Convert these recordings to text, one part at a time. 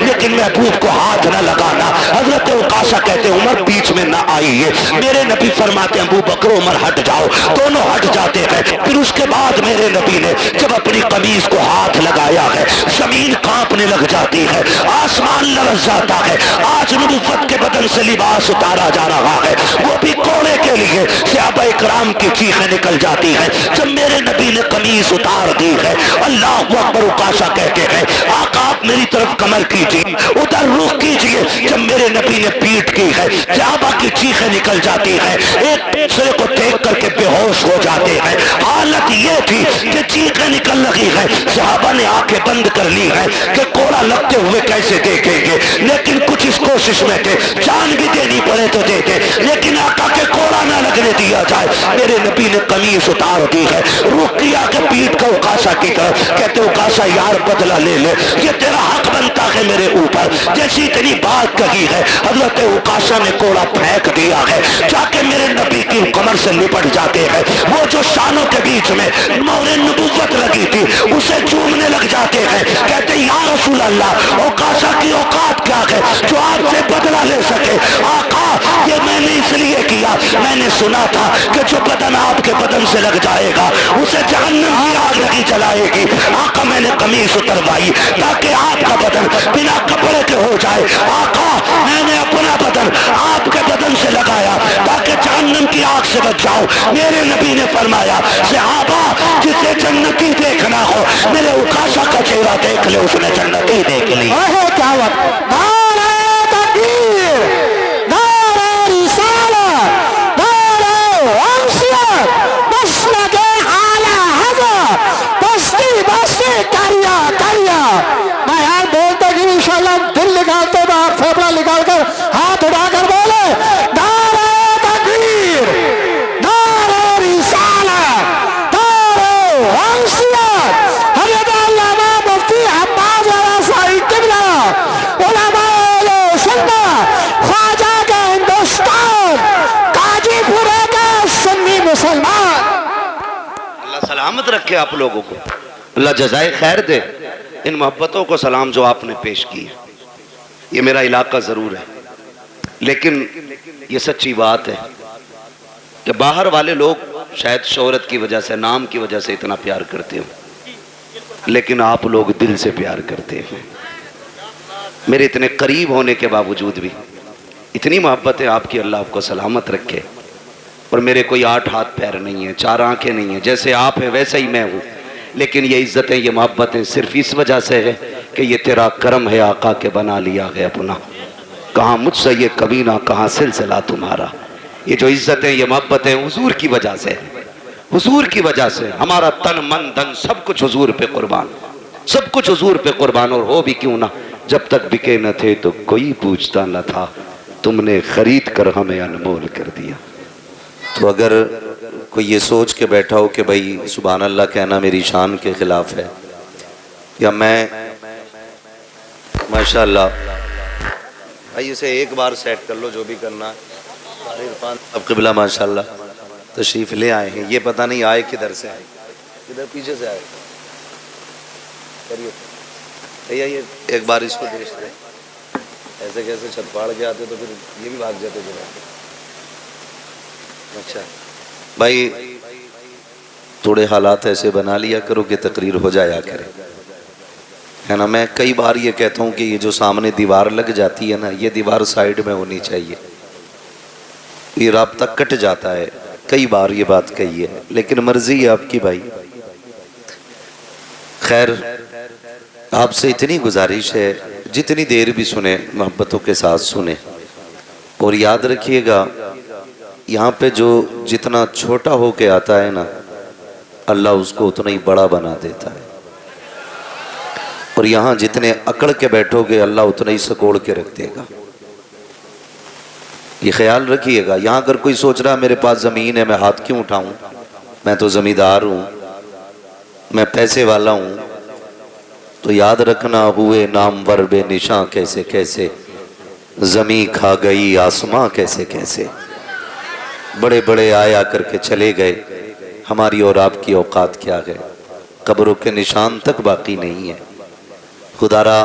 لیکن محبوب کو ہاتھ نہ لگانا. حضرت عکاشہ کہتے عمر بیچ میں نہ آئیے. میرے نبی فرماتے ابو بکر عمر ہٹ جاؤ. دونوں ہٹ جاتے ہیں. پھر اس کے بعد میرے نبی نے جب اپنی قمیض کو ہاتھ لگایا ہے زمین کانپنے لگ جاتی ہے, آسمان لرز جاتا ہے. آج نبوت کے بدن سے لباس اتارا جا رہا ہے, وہ بھی کوڑے کے لیے. صحابہ اکرام کی چیخیں نکل جاتی ہیں جب میرے نبی نے قمیض اتار دی ہے. اللہ اکبر. عکاشہ کہتے ہیں آقا آپ میری طرف کمر کیجیے, ادھر رخ کیجیے. جب میرے نبی نے پیٹ کی ہے صحابہ کی چیخیں نکل جاتی ہیں, ایک دوسرے کو دیکھ کر کے بے ہوش ہو جاتے ہیں. حالت یہ تھی کہ چیخیں نکل رہی ہے, صحابہ نے آنکھیں بند کر لی ہے کہ کوڑا لگتے ہوئے کیسے دیکھیں گے, لیکن کچھ اس کوشش میں تھے جان بھی دینی پڑے تو دیتے, لیکن آقا کے کوڑا نہ لگنے دیا جائے. میرے نبی نے قمیص اتار دی ہے, رخ کیا کہ پیٹ کا عکاشہ کی طرف. کہتے عکاشہ یار بدلہ لے لے, یہ تیرا حق بنتا ہے میرے اوپر. جیسی اتنی بات کہی ہے حضرت عکاشہ نے کوڑا پھینک دیا ہے, جا کے میرے نبی کی کمر سے لپٹ جاتے ہیں. وہ جو شانوں کے بیچ میں مہر نبوت لگی تھی اسے چومنے لگ جاتے ہیں. کہتے یا رسول اللہ عکاشہ کی اوقات کیا ہے جو آپ سے بدلہ لے سکے. آقا یہ میں نے اس لیے کیا, میں نے سنا تھا کہ جو بدن آپ کے بدن سے لگ جائے گا اسے جہنم کی آگ لگی جلائے گی. آقا میں نے قمیص اتروائی تاکہ آپ کا بدن بنا کپڑے کے ہو جائے. آقا میں نے اپنا بدن آپ کے بدن سے لگایا تاکہ جہنم کی آگ سے بچ جاؤ. میرے نبی نے فرمایا صحابہ جسے جنتی دیکھنا ہو میرے عکاشہ کا چہرہ دیکھ لے, اس نے جنتی دیکھ لی. کیا وقت نعرہ تکبیر, نعرہ رسالت, نعرہ انسیت, مسلک اعلی حضرت, بستی بستی کریا کریا. میں یار بولتے کہ انشاءاللہ دل نکالتے باہر پھوپڑا نکال کر ہاتھ اٹھا کر بولے نعرہ تکبیر, نعرہ رسالت, نعرہ انسیت. حضرت علامہ مفتی عباس رضوی قبلہ, علماء سنت, خواجہ کا ہندوستان, قاضی پورے کا سنی مسلمان. اللہ سلامت رکھے آپ لوگوں کو, اللہ جزائے خیر دے. ان محبتوں کو سلام جو آپ نے پیش کی ہے, یہ میرا علاقہ ضرور ہے, لیکن یہ سچی بات ہے کہ باہر والے لوگ شاید شہرت کی وجہ سے, نام کی وجہ سے اتنا پیار کرتے ہوں, لیکن آپ لوگ دل سے پیار کرتے ہیں. میرے اتنے قریب ہونے کے باوجود بھی اتنی محبت ہے آپ کی, اللہ آپ کو سلامت رکھے. اور میرے کوئی 8 ہاتھ پیر نہیں ہیں, 4 آنکھیں نہیں ہیں, جیسے آپ ہیں ویسے ہی میں ہوں, لیکن یہ عزتیں یہ محبتیں صرف اس وجہ سے ہے کہ یہ تیرا کرم ہے آقا کے بنا لیا ہے اپنا. کہاں مجھ سے یہ کبھی نہ, کہاں سلسلہ تمہارا. یہ جو عزتیں یہ محبتیں حضور کی وجہ سے, حضور کی وجہ سے. ہمارا تن من دن سب کچھ حضور پہ قربان, سب کچھ حضور پہ قربان. اور ہو بھی کیوں نہ, جب تک بکے نہ تھے تو کوئی پوچھتا نہ تھا, تم نے خرید کر ہمیں انمول کر دیا. تو اگر کوئی یہ سوچ کے بیٹھا ہو کہ بھائی سبحان اللہ کہنا میری شان کے خلاف ہے, یا میں ماشاءاللہ بھائی اسے ایک بار سیٹ کر لو جو بھی کرنا ہے. اب قبلہ ماشاءاللہ تشریف لے آئے ہیں, یہ پتہ نہیں آئے کدھر سے آئے, کدھر پیچھے سے آئے. بھیا یہ ایک بار اس کو دیکھ دیں, ایسے کیسے چھت پاڑ کے آتے تو پھر یہ بھی بھاگ جاتے تھے. اچھا بھائی تھوڑے حالات ایسے بنا لیا کرو کہ تقریر ہو جایا کرے, ہے نا. میں کئی بار یہ کہتا ہوں کہ یہ جو سامنے دیوار لگ جاتی ہے نا, یہ دیوار سائیڈ میں ہونی چاہیے, یہ رابطہ کٹ جاتا ہے. کئی بار یہ بات کہی ہے, لیکن مرضی ہے آپ کی بھائی. خیر آپ سے اتنی گزارش ہے جتنی دیر بھی سنیں محبتوں کے ساتھ سنیں, اور یاد رکھیے گا یہاں پہ جو جتنا چھوٹا ہو کے آتا ہے نا اللہ اس کو اتنا ہی بڑا بنا دیتا ہے, اور یہاں جتنے اکڑ کے بیٹھو گے اللہ اتنا ہی سکوڑ کے رکھ دے گا. یہ خیال رکھیے گا. یہاں اگر کوئی سوچ رہا میرے پاس زمین ہے میں ہاتھ کیوں اٹھاؤں, میں تو زمیندار ہوں, میں پیسے والا ہوں, تو یاد رکھنا ہوئے نامور بے نشاں کیسے کیسے, زمین کھا گئی آسماں کیسے کیسے. بڑے بڑے آیا کر کے چلے گئے, ہماری اور آپ کی اوقات کیا ہے, قبروں کے نشان تک باقی نہیں ہے. خدا را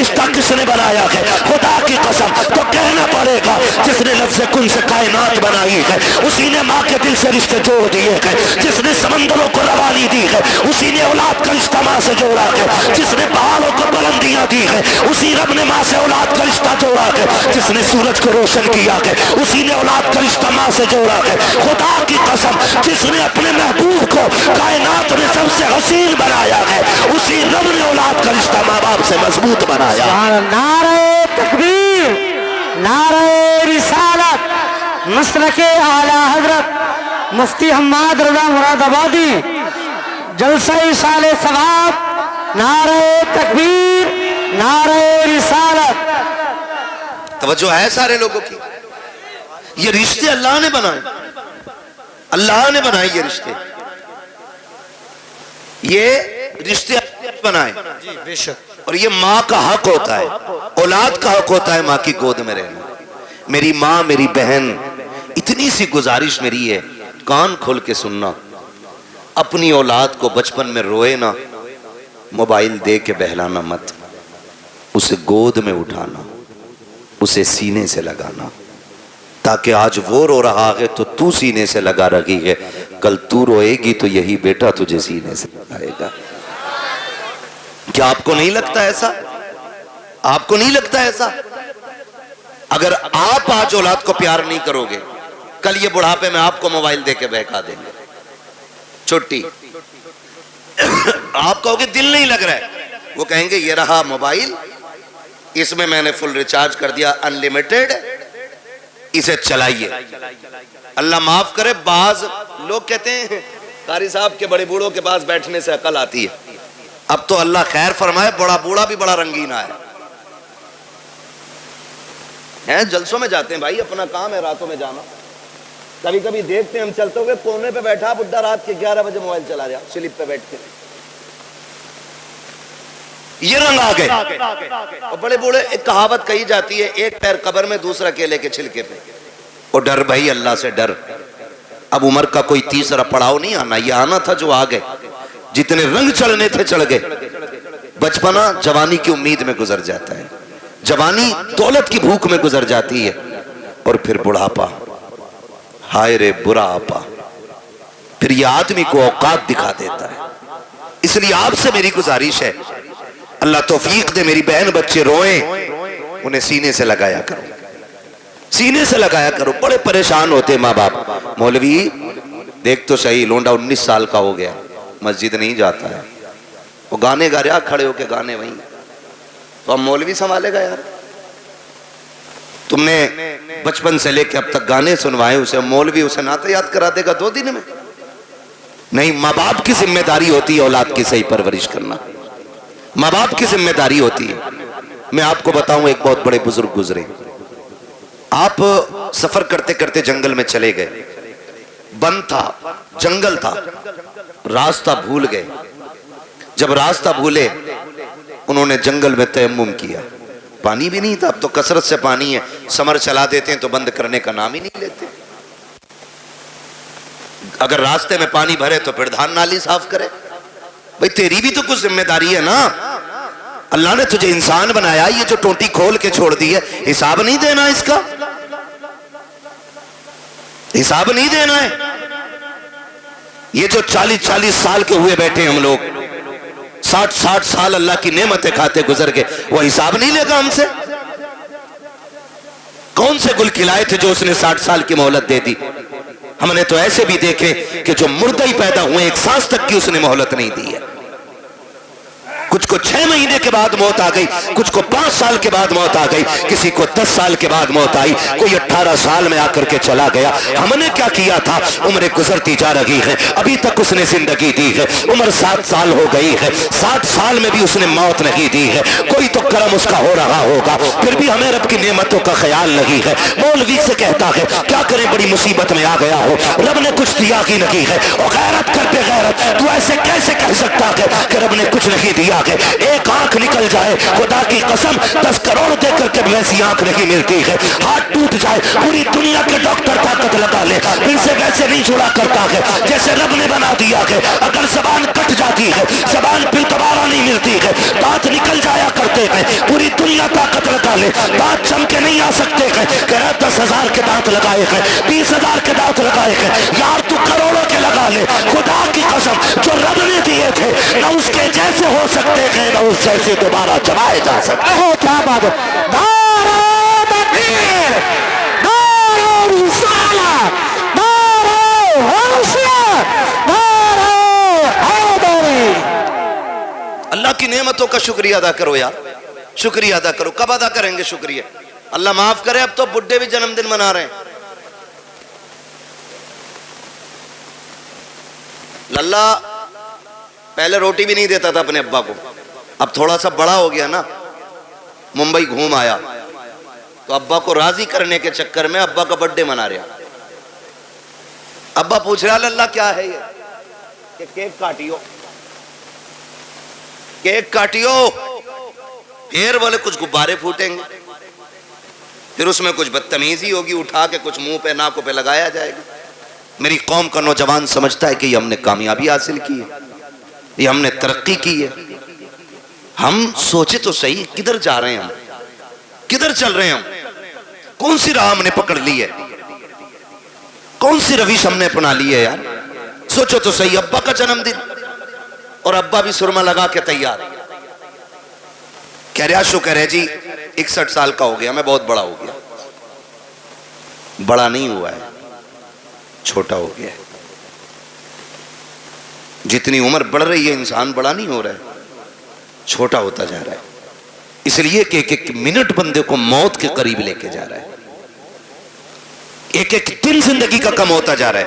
رشتہ کس نے بنایا ہے؟ خدا کی قسم تو کہنا پڑے گا جس نے لفظ کن سے کائنات بنائی ہے اسی نے ماں کے دل سے رشتے جوڑ دیے ہیں، جس نے سمندروں کو روانی دی ہے اسی نے اولاد کا رشتہ ماں سے جوڑا ہے، جس نے پہاڑوں کو بلندیاں دی ہے اسی رب نے ماں سے اولاد کا رشتہ جوڑا ہے، جس نے سورج کو روشن کیا ہے اسی نے اولاد کا رشتہ ماں سے جوڑا ہے۔ خدا کی قسم جس نے اپنے محبوب کو کائنات میں سب سے حسین بنایا ہے اسی رب نے اولاد کا رشتہ ماں باپ سے مضبوط بنایا۔ نعرہ تکبیر، نعرہ رسالت، مسلک اعلیٰ حضرت مفتی حماد رضا مراد آبادی، جلسہ ایصال ثواب، نعرہ تکبیر، نعرہ رسالت۔ توجہ ہے سارے لوگوں کی؟ یہ رشتے اللہ نے بنائے، اللہ نے بنائے یہ رشتے، یہ رشتے بنائے اور یہ ماں کا حق ہوتا ہے، اولاد کا حق ہوتا ہے ماں کی گود میں رہنا۔ میری ماں، میری بہن، اتنی سی گزارش میری ہے، کان کھول کے سننا، اپنی اولاد کو بچپن میں روئے نا، موبائل دے کے بہلانا مت، اسے گود میں اٹھانا، اسے سینے سے لگانا، تاکہ آج وہ رو رہا ہے تو سینے سے لگا رہی ہے، کل تو روئے گی تو یہی بیٹا تجھے سینے سے لگائے گا۔ کیا آپ کو نہیں لگتا ایسا؟ آپ کو نہیں لگتا ایسا؟ اگر آپ آج اولاد کو پیار نہیں کرو گے، کل یہ بڑھاپے میں آپ کو موبائل دے کے بہکا دیں گے، چھٹی۔ آپ کہو گے دل نہیں لگ رہا ہے، وہ کہیں گے یہ رہا موبائل، اس میں میں نے فل ریچارج کر دیا، انلیمیٹڈ، اسے چلائیے۔ اللہ معاف کرے، بعض لوگ کہتے ہیں قاری صاحب کے بڑے بوڑھوں کے پاس بیٹھنے سے عقل آتی ہے۔ اب تو اللہ خیر فرمائے، بڑا بوڑھا بھی بڑا رنگین ہے، جلسوں میں جاتے ہیں بھائی، اپنا کام ہے راتوں میں جانا، کبھی کبھی دیکھتے ہیں ہم چلتے ہوئے کونے پہ بیٹھا بڈھا رات کے 11 بجے موبائل چلا رہا سلپ پہ بیٹھ کے، یہ رنگ آ گئے۔ اور بڑے بوڑھے، ایک کہاوت کہی جاتی ہے، ایک پیر قبر میں دوسرا کیلے کے چھلکے پہ، اور ڈر بھائی اللہ سے ڈر۔ اب عمر کا کوئی تیسرا پڑاؤ نہیں آنا، یہ آنا تھا جو آ گئے، جتنے رنگ چڑھنے تھے چڑھ گئے۔ بچپنا جوانی کی امید میں گزر جاتا ہے، جوانی دولت کی بھوک میں گزر جاتی ہے، اور پھر بڑھاپا، ہائے رے برا آپا، پھر یہ آدمی کو اوقات دکھا دیتا ہے۔ اس لیے آپ سے میری گزارش ہے، اللہ توفیق دے، میری بہن بچے روئیں، انہیں سینے سے لگایا کرو، سینے سے لگایا کرو۔ بڑے پریشان ہوتے ماں باپ، مولوی دیکھ تو صحیح، لونڈا 19 سال کا ہو گیا، مسجد نہیں جاتا ہے، وہ گانے گا رہا، کھڑے ہو کے گانے وہیں، تو اب مولوی سنبھالے گا یار؟ تم نے بچپن سے لے کے اب تک گانے سنوائے اسے، مولوی اسے نعت یاد کرا دے گا 2 دن میں؟ نہیں، ماں باپ کی ذمہ داری ہوتی ہے اولاد کی صحیح پرورش کرنا، ماں باپ کی ذمہ داری ہوتی ہے۔ میں آپ کو بتاؤں، ایک بہت بڑے بزرگ گزرے، آپ سفر کرتے کرتے جنگل میں چلے گئے، بند تھا، جنگل تھا، راستہ بھول گئے۔ جب راستہ بھولے، انہوں نے جنگل میں تیمم کیا، پانی بھی نہیں تھا، اب تو کثرت سے پانی ہے، سمر چلا دیتے ہیں تو بند کرنے کا نام ہی نہیں لیتے۔ اگر راستے میں پانی بھرے تو پھر دھان نالی صاف کرے، بھئی تیری بھی تو کچھ ذمہ داری ہے نا، اللہ نے تجھے انسان بنایا، یہ جو ٹونٹی کھول کے چھوڑ دی ہے، حساب نہیں دینا اس کا، حساب نہیں دینا ہے۔ یہ جو 40 سال کے ہوئے بیٹھے ہم لوگ، 60 سال اللہ کی نعمتیں کھاتے گزر گئے، وہ حساب نہیں لے گا ہم سے؟ کون سے گل کھلائے تھے جو اس نے 60 سال کی مہلت دے دی؟ ہم نے تو ایسے بھی دیکھے کہ جو مردہ ہی پیدا ہوئے، 1 سانس تک کی اس نے مہلت نہیں دی ہے۔ کچھ کو 6 مہینے کے بعد موت آ گئی، کچھ کو 5 سال کے بعد موت آ گئی، کسی کو 10 سال کے بعد موت آئی، کوئی 18 سال میں آ کر کے چلا گیا۔ ہم نے کیا کیا تھا؟ عمریں گزرتی جا رہی ہے، ابھی تک اس نے زندگی دی ہے، عمر 7 سال ہو گئی ہے، 60 سال میں بھی اس نے موت نہیں دی ہے۔ کوئی تو کرم اس کا ہو رہا ہوگا، پھر بھی ہمیں رب کی نعمتوں کا خیال نہیں ہے۔ مولوی سے کہتا ہے کیا کریں، بڑی مصیبت میں آ گیا ہو، رب نے کچھ دیا ہی نہیں ہے، اور غیرت کرتے غیرت، تو ایسے کیسے کہہ سکتا ہے کہ رب نے کچھ نہیں دیا ہے؟ کہ ایک آنکھ نکل جائے خدا کی قسم 10 کروڑ دے کر کے ویسی آنکھ نہیں ملتی ہے. ہاتھ ٹوٹ جائے پوری دنیا کے ڈاکٹر طاقت لگا لے پھر سے ویسے نہیں چھوڑا کرتا ہے جیسے رب نے بنا دیا ہے. اگر زبان کٹ جاتی ہے زبان پھر دوبارہ نہیں ملتی ہے. دانت نکل جایا کرتے ہیں پوری دنیا طاقت لگا لے دانت چم کے نہیں آ سکتے ہیں. کہہ رہا 10,000 کے دانت لگائے ہیں 20,000 کے دانت لگائے ہیں. یار تو کروڑوں کے لگا لے خدا کی قسم جو رب نے دیے تھے نہ اس کے جیسے ہو سکتے ہیں نہ اس جیسے دوبارہ چبائے جا سکتے. کیا بات ہے. نعرہ تکبیر، نعرہ رسالت، نعرہ حیثیت، نعرہ حیدری. اللہ کی نعمتوں کا شکریہ ادا کرو یار، شکریہ ادا کرو. کب ادا کریں گے شکریہ؟ اللہ معاف کرے اب تو بڈھے بھی جنم دن منا رہے ہیں. للہ پہلے روٹی بھی نہیں دیتا تھا اپنے ابا کو، اب تھوڑا سا بڑا ہو گیا نا، ممبئی گھوم آیا تو ابا کو راضی کرنے کے چکر میں ابا کا برتھ ڈے منا رہا. ابا پوچھ رہا للہ کیا ہے یہ؟ کہ کیک کاٹیو، کیک کاٹیو. پھر بولے کچھ غبارے پھوٹیں گے، پھر اس میں کچھ بدتمیزی ہوگی، اٹھا کے کچھ منہ پہ ناکوں پہ لگایا جائے گا. میری قوم کا نوجوان سمجھتا ہے کہ یہ ہم نے کامیابی حاصل کی ہے، یہ ہم نے ترقی کی ہے. ہم سوچے تو صحیح کدھر جا رہے ہیں، ہم کدھر چل رہے ہیں، ہم کون سی راہ ہم نے پکڑ لی ہے، کون سی روش ہم نے اپنا لی ہے. یار سوچو تو صحیح. ابا کا جنم دن اور ابا بھی سرما لگا کے تیار. کہہ رہا شو کہہ رہے جی 61 سال کا ہو گیا، میں بہت بڑا ہو گیا. بڑا نہیں ہوا ہے، چھوٹا ہو گیا ہے. جتنی عمر بڑھ رہی ہے انسان بڑا نہیں ہو رہا ہے، چھوٹا ہوتا جا رہا ہے. اس لیے کہ ایک ایک منٹ بندے کو موت کے قریب لے کے جا رہا ہے، ایک ایک دن زندگی کا کم ہوتا جا رہا ہے.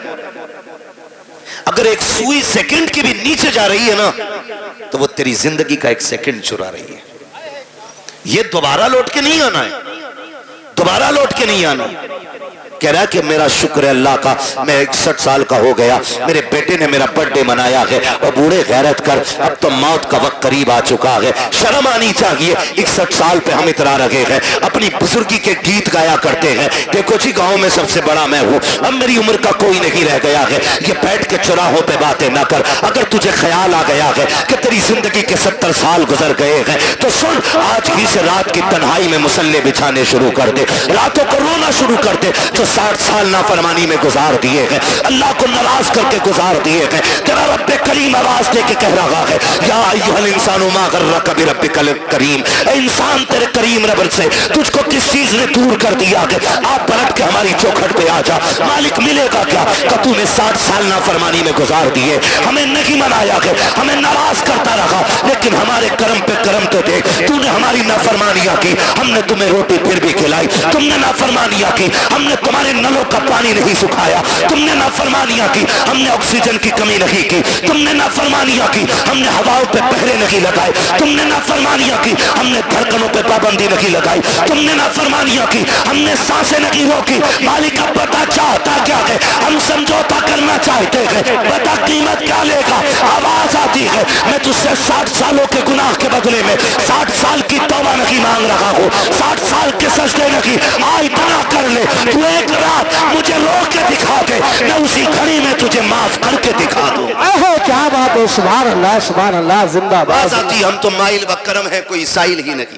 اگر ایک سوئی سیکنڈ کی بھی نیچے جا رہی ہے نا تو وہ تیری زندگی کا ایک سیکنڈ چرا رہی ہے. یہ دوبارہ لوٹ کے نہیں آنا ہے، دوبارہ لوٹ کے نہیں آنا. کہہ رہا کہ میرا شکر ہے اللہ کا میں 61 سال کا ہو گیا، میرے بیٹے نے میرا برتھ ڈے منایا ہے. اور بوڑھے غیرت کر، اب تو موت کا وقت قریب آ چکا ہے، شرم آنی چاہیے. 61 سال پہ ہم اترا رکھے ہیں، اپنی بزرگی کے گیت گایا کرتے ہیں. دیکھو جی گاؤں میں سب سے بڑا میں ہوں، اب میری عمر کا کوئی نہیں رہ گیا ہے. یہ بیٹھ کے چوراہوں پہ باتیں نہ کر. اگر تجھے خیال آ گیا ہے کہ تیری زندگی کے 70 سال گزر گئے ہیں تو سن، آج ہی سے رات کی تنہائی میں مسلے بچھانے شروع کر دے، راتوں کو رونا شروع کر دے. جو 60 سال نافرمانی میں گزار دیے ہیں، اللہ کو ناراض کر کے گزار دیے ہیں. تیرا رب کریم آواز دے کے کہہ رہا ہے یا ایھا الانسان ما غرک بربک الکریم. اے انسان تیرے کریم رب سے تجھ کو کس چیز نے دور کر دیا کہ آپ پلٹ کے ہماری چوکھٹ پہ آ جا. مالک ملے گا کیا کہ تو نے 60 سال نافرمانی میں گزار دیے، ہمیں نہیں منایا کہ ہمیں ناراض کرتا رہا، لیکن ہمارے کرم پہ کرم تو دیکھ. تو نے ہماری نافرمانیاں کی، ہم نے تمہیں روٹی پھر بھی کھلائی. تم نے نافرمانیاں کی، ہم نے تمہارے نلوں کا پانی نہیں سکھایا. تم نے نافرمانیاں کی، ہم نے آکسیجن کی کمی نہیں کی. تم نے نافرمانیاں کی، ہم نے ہواؤں پہ پہرے نہیں لگائے. تم نے نافرمانیاں کی، ہم نے دھڑکنوں پہ پابندی نہیں لگائی. تم نے نافرمانیاں کی، ہم نے سانسیں نہیں روکی. مالک اب بتا چاہتا کیا ہے؟ ہم سمجھوتا کرنا چاہتے ہیں، بتا قیمت کیا لے گا؟ آواز آتی ہے میں تجھ سے 60 سالوں کے گناہ کے بدلے میں 60 سال کی توبہ نہیں مانگ رہا ہوں، 60 سال کے سجدے نہیں. آج اتنا کر لے، تو ایک رات مجھے رو کے دکھا دے، میں اسی گھڑی میں تجھے معاف کر کے دکھا دوں. کیا بات ہے. سبحان اللہ سبحان اللہ. زندہ باد. باز آتی ہم تو مائل بکرم ہے، کوئی سائل ہی نہیں.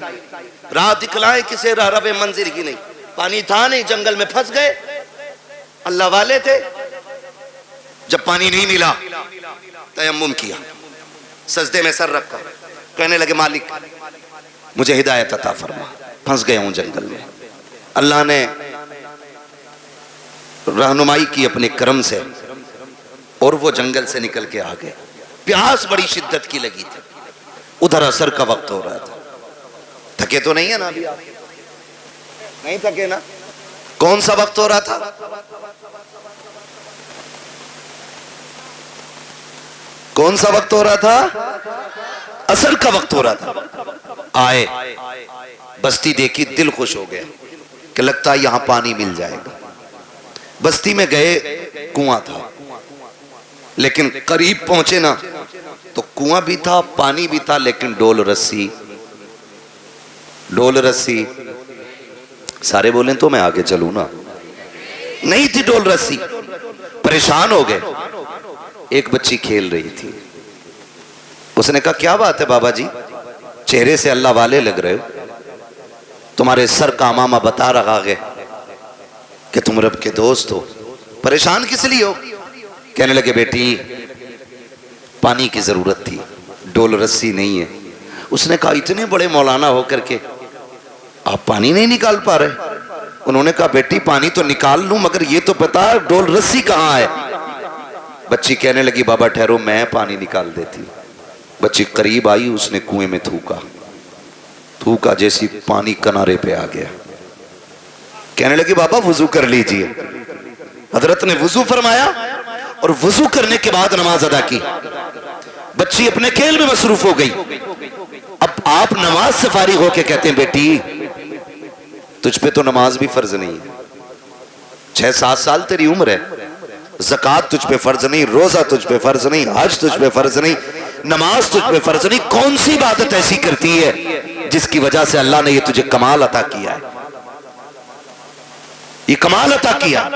راہ دکھلائے کسے راہ رب منزل ہی نہیں. پانی تھا نہیں، جنگل میں پھنس گئے. اللہ والے تھے، جب پانی نہیں ملا تیمم کیا، سجدے میں سر رکھا، کہنے لگے مالک مجھے ہدایت عطا فرما، پھنس گیا ہوں جنگل میں. اللہ نے رہنمائی کی اپنے کرم سے اور وہ جنگل سے نکل کے آ گئے. پیاس بڑی شدت کی لگی تھی، ادھر عصر کا وقت ہو رہا تھا. تھکے تو نہیں ہے نا ابھی؟ آپ نہیں تھکے نا؟ کون سا وقت ہو رہا تھا؟ کون سا وقت ہو رہا تھا؟ عصر کا وقت ہو رہا تھا. آئے بستی دیکھی، دل خوش ہو گیا کہ لگتا ہے یہاں پانی مل جائے گا. بستی میں گئے، کنواں تھا، لیکن قریب پہنچے نا تو کنواں بھی تھا, پانی بھی تھا, لیکن ڈول رسی سارے بولیں تو میں آگے چلوں نا, نہیں تھی ڈول رسی. پریشان ہو گئے. ایک بچی کھیل رہی تھی, اس نے کہا کیا بات ہے بابا جی, چہرے سے اللہ والے لگ رہے ہو, تمہارے سر کا امامہ بتا رہا ہے کہ تم رب کے دوست ہو, پریشان کس لیے ہو؟ کہنے لگے بیٹی پانی کی ضرورت تھی, ڈول رسی نہیں ہے. اس نے کہا اتنے بڑے مولانا ہو کر کے آپ پانی نہیں نکال پا رہے؟ انہوں نے کہا بیٹی پانی تو نکال لوں, مگر یہ تو بتا ڈول رسی کہاں ہے. بچی کہنے لگی بابا ٹھہرو میں پانی نکال دیتی. بچی قریب آئی, اس نے کنویں میں تھوکا, جیسی پانی کنارے پہ آ گیا. کہنے لگی بابا وضو کر لیجئے. حضرت نے وضو فرمایا اور وضو کرنے کے بعد نماز ادا کی. بچی اپنے کھیل میں مصروف ہو گئی. اب آپ نماز سے فارغ ہو کے کہتے ہیں بیٹی تجھ پہ تو نماز بھی فرض نہیں ہے, 6-7 سال تیری عمر ہے, زکوٰۃ تجھ پہ فرض نہیں, روزہ تجھ پہ فرض نہیں, حج تجھ پہ فرض نہیں, نماز تجھ پہ فرض نہیں, کون سی عبادت ایسی کرتی ہے جس کی وجہ سے اللہ نے یہ تجھے کمال عطا کیا ہے, یہ کمال عطا کیا.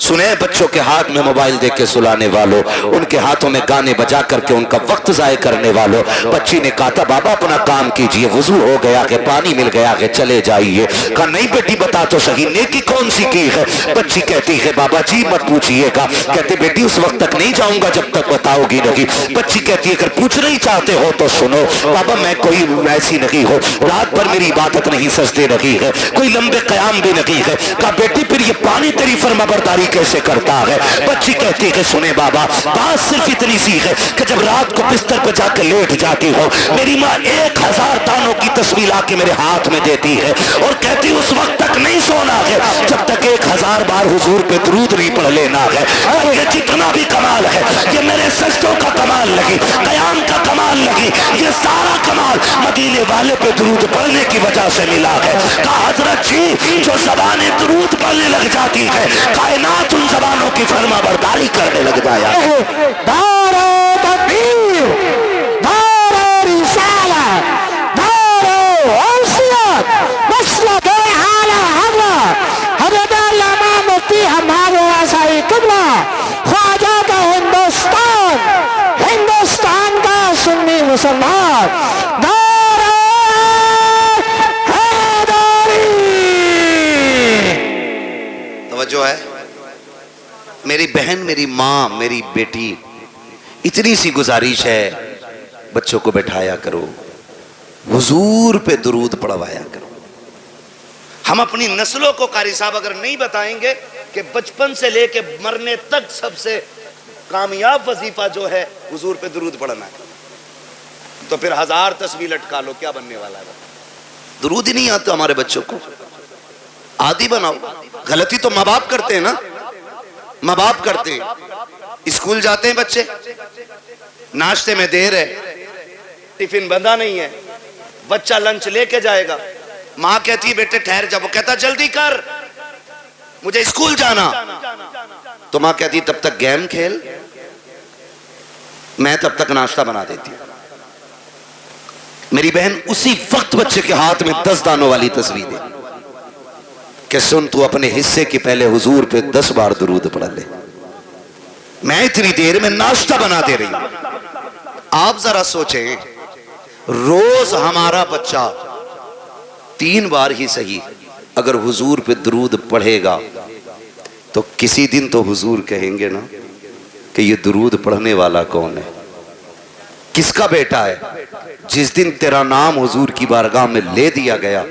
سنیں بچوں کے ہاتھ میں موبائل دے کے سلانے والوں, ان کے ہاتھوں میں گانے بجا کر کے ان کا وقت ضائع کرنے والوں. بچی نے کہا تھا بابا اپنا کام کیجئے, وضو ہو گیا کہ پانی مل گیا کہ چلے جائیے. کہا نہیں بیٹی بتا تو صحیح نیکی کون سی کی ہے. بچی کہتی ہے بابا جی مت پوچھئے گا. کہتے بیٹی اس وقت تک نہیں جاؤں گا جب تک بتاؤ گی نہیں. بچی کہتی ہے اگر پوچھنا ہی چاہتے ہو تو سنو بابا, میں کوئی ایسی نہیں ہو, رات بھر میری عبادت نہیں سجدے نہیں ہے, کوئی لمبے قیام بھی نہیں ہے. کہا بیٹی پھر یہ پانی تیری فرمانبرداری کیسے کرتا ہے. بچی کہتی ہے کہ سنے بابا بات صرف اتنی سی ہے کہ جب رات کو بستر پہ جا کے لیٹ جاتی ہو, میری ماں 1000 دانوں کی تسبیح لا کے میرے ہاتھ میں دیتی ہے اور کہتی اس وقت تک نہیں سونا ہے جب تک 1000 بار حضور پہ درود نہیں پڑھ لینا ہے. یہ جتنا بھی کمال ہے یہ میرے سجدوں کا کمال لگی, قیام کا کمال لگی, یہ سارا کمال مدینے والے پہ درود پڑھنے کی وجہ سے ملا ہے. کہا حضرت جی جو زبانیں درود پڑھنے لگ جاتی ہے کائنات ان زبانوں کی فرما برداری کرنے لگ جایا. دار تکبیر, دار رسالت, دار وصیت, مسلک اعلی حضرت علامہ مفتی حماد رضوی قبلہ, خواجہ کا ہندوستان کا سنی مسلمان, دار حیدری. توجہ ہے میری بہن, میری ماں, میری بیٹی, اتنی سی گزارش ہے بچوں کو بٹھایا کرو, حضور پہ درود پڑھوایا کرو. ہم اپنی نسلوں کو قاری صاحب اگر نہیں بتائیں گے کہ بچپن سے لے کے مرنے تک سب سے کامیاب وظیفہ جو ہے حضور پہ درود پڑھنا ہے, تو پھر 1000 تسبیح لٹکا لو, کیا بننے والا ہے؟ درود ہی نہیں آتا ہمارے بچوں کو, عادی بناؤ. غلطی تو ماں باپ کرتے ہیں نا, ماں باپ کرتے ہیں. اسکول جاتے ہیں بچے, ناشتے میں دیر ہے, ٹفن بندھا نہیں ہے, بچہ لنچ لے کے جائے گا, ماں کہتی ہے بیٹے ٹھہر جا, وہ کہتا جلدی کر مجھے اسکول جانا, تو ماں کہتی تب تک گیم کھیل, میں تب تک ناشتہ بنا دیتی ہوں. میری بہن اسی وقت بچے کے ہاتھ میں 10 دانوں والی تصویر دے کہ سن تو اپنے حصے کی پہلے حضور پہ 10 بار درود پڑھ لے, میں اتنی دیر میں ناشتہ بنا دے رہی ہوں. آپ ذرا سوچیں, روز ہمارا بچہ 3 بار ہی صحیح اگر حضور پہ درود پڑھے گا تو کسی دن تو حضور کہیں گے نا کہ یہ درود پڑھنے والا کون ہے, کس کا بیٹا ہے. جس دن تیرا نام حضور کی بارگاہ میں لے دیا گیا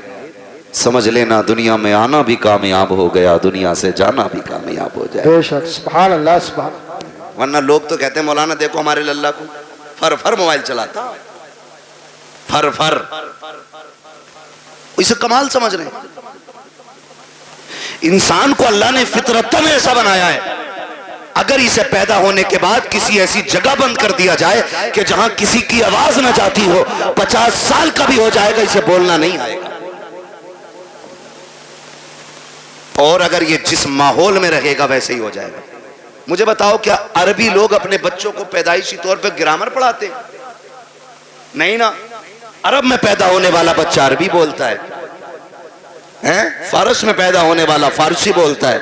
سمجھ لینا دنیا میں آنا بھی کامیاب ہو گیا, دنیا سے جانا بھی کامیاب ہو جائے. بے شک, سبحان اللہ, سبحان. ورنہ لوگ تو کہتے ہیں مولانا دیکھو ہمارے للہ کو فر موبائل چلاتا, فر اسے کمال سمجھ رہے ہیں. انسان کو اللہ نے فطرتاً ایسا بنایا ہے, اگر اسے پیدا ہونے کے بعد کسی ایسی جگہ بند کر دیا جائے کہ جہاں کسی کی آواز نہ جاتی ہو, 50 سال کا بھی ہو جائے گا اسے بولنا نہیں آئے گا. اور اگر یہ جس ماحول میں رہے گا ویسے ہی ہو جائے گا. مجھے بتاؤ کیا عربی لوگ اپنے بچوں کو پیدائشی طور پہ گرامر پڑھاتے ہیں؟ نہیں نا. عرب میں پیدا ہونے والا بچہ عربی بولتا ہے، فارس میں پیدا ہونے والا فارسی بولتا ہے،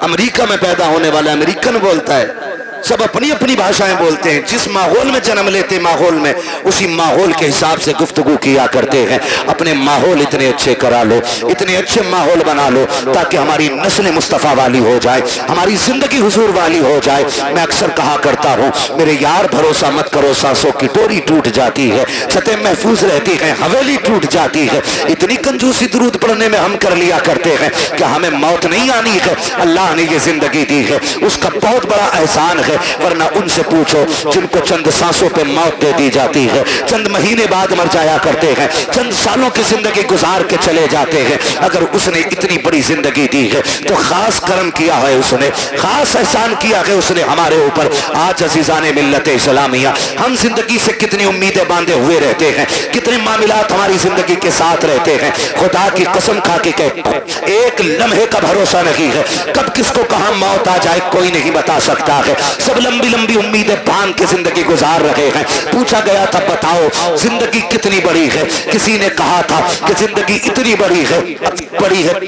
امریکہ میں پیدا ہونے والا امریکن بولتا ہے. سب اپنی اپنی بھاشائیں بولتے ہیں. جس ماحول میں جنم لیتے ماحول میں اسی ماحول کے حساب سے گفتگو کیا کرتے ہیں. اپنے ماحول اتنے اچھے کرا لو، اتنے اچھے ماحول بنا لو تاکہ ہماری نسل مصطفیٰ والی ہو جائے، ہماری زندگی حضور والی ہو جائے. میں اکثر کہا کرتا ہوں میرے یار بھروسہ مت کرو، سانسوں کی ڈوری ٹوٹ جاتی ہے، چھتیں محفوظ رہتی ہیں، حویلی ٹوٹ جاتی ہے. اتنی کنجوسی درود پڑھنے میں ہم کر لیا کرتے ہیں کہ ہمیں موت نہیں آنی ہے. اللہ نے یہ زندگی دی ہے، اس کا بہت بڑا احسان ہے. ورنہ ان سے پوچھو جن کو چند سانسوں پہ موت دے دی جاتی ہے، چند مہینے بعد مر جایا کرتے ہیں، چند سالوں کی زندگی گزار کے چلے جاتے ہیں. اگر اس نے اتنی بڑی زندگی دی ہے تو خاص کرم کیا ہے، اس نے خاص احسان کیا ہے اس نے ہمارے اوپر. آج عزیزان ملت اسلامیہ ہم زندگی سے کتنی امیدیں باندھے ہوئے رہتے ہیں، کتنے معاملات ہماری زندگی کے ساتھ رہتے ہیں. خدا کی قسم کھا کے کہتا ہوں ایک لمحے کا بھروسہ نہیں ہے، کب کس کو کہاں موت آ جائے کوئی نہیں بتا سکتا ہے. سب لمبی لمبی امیدیں باندھ کے زندگی گزار رہے ہیں. پوچھا گیا تھا بتاؤ زندگی کتنی بڑی ہے، کسی نے کہا تھا کہ زندگی اتنی بڑی ہے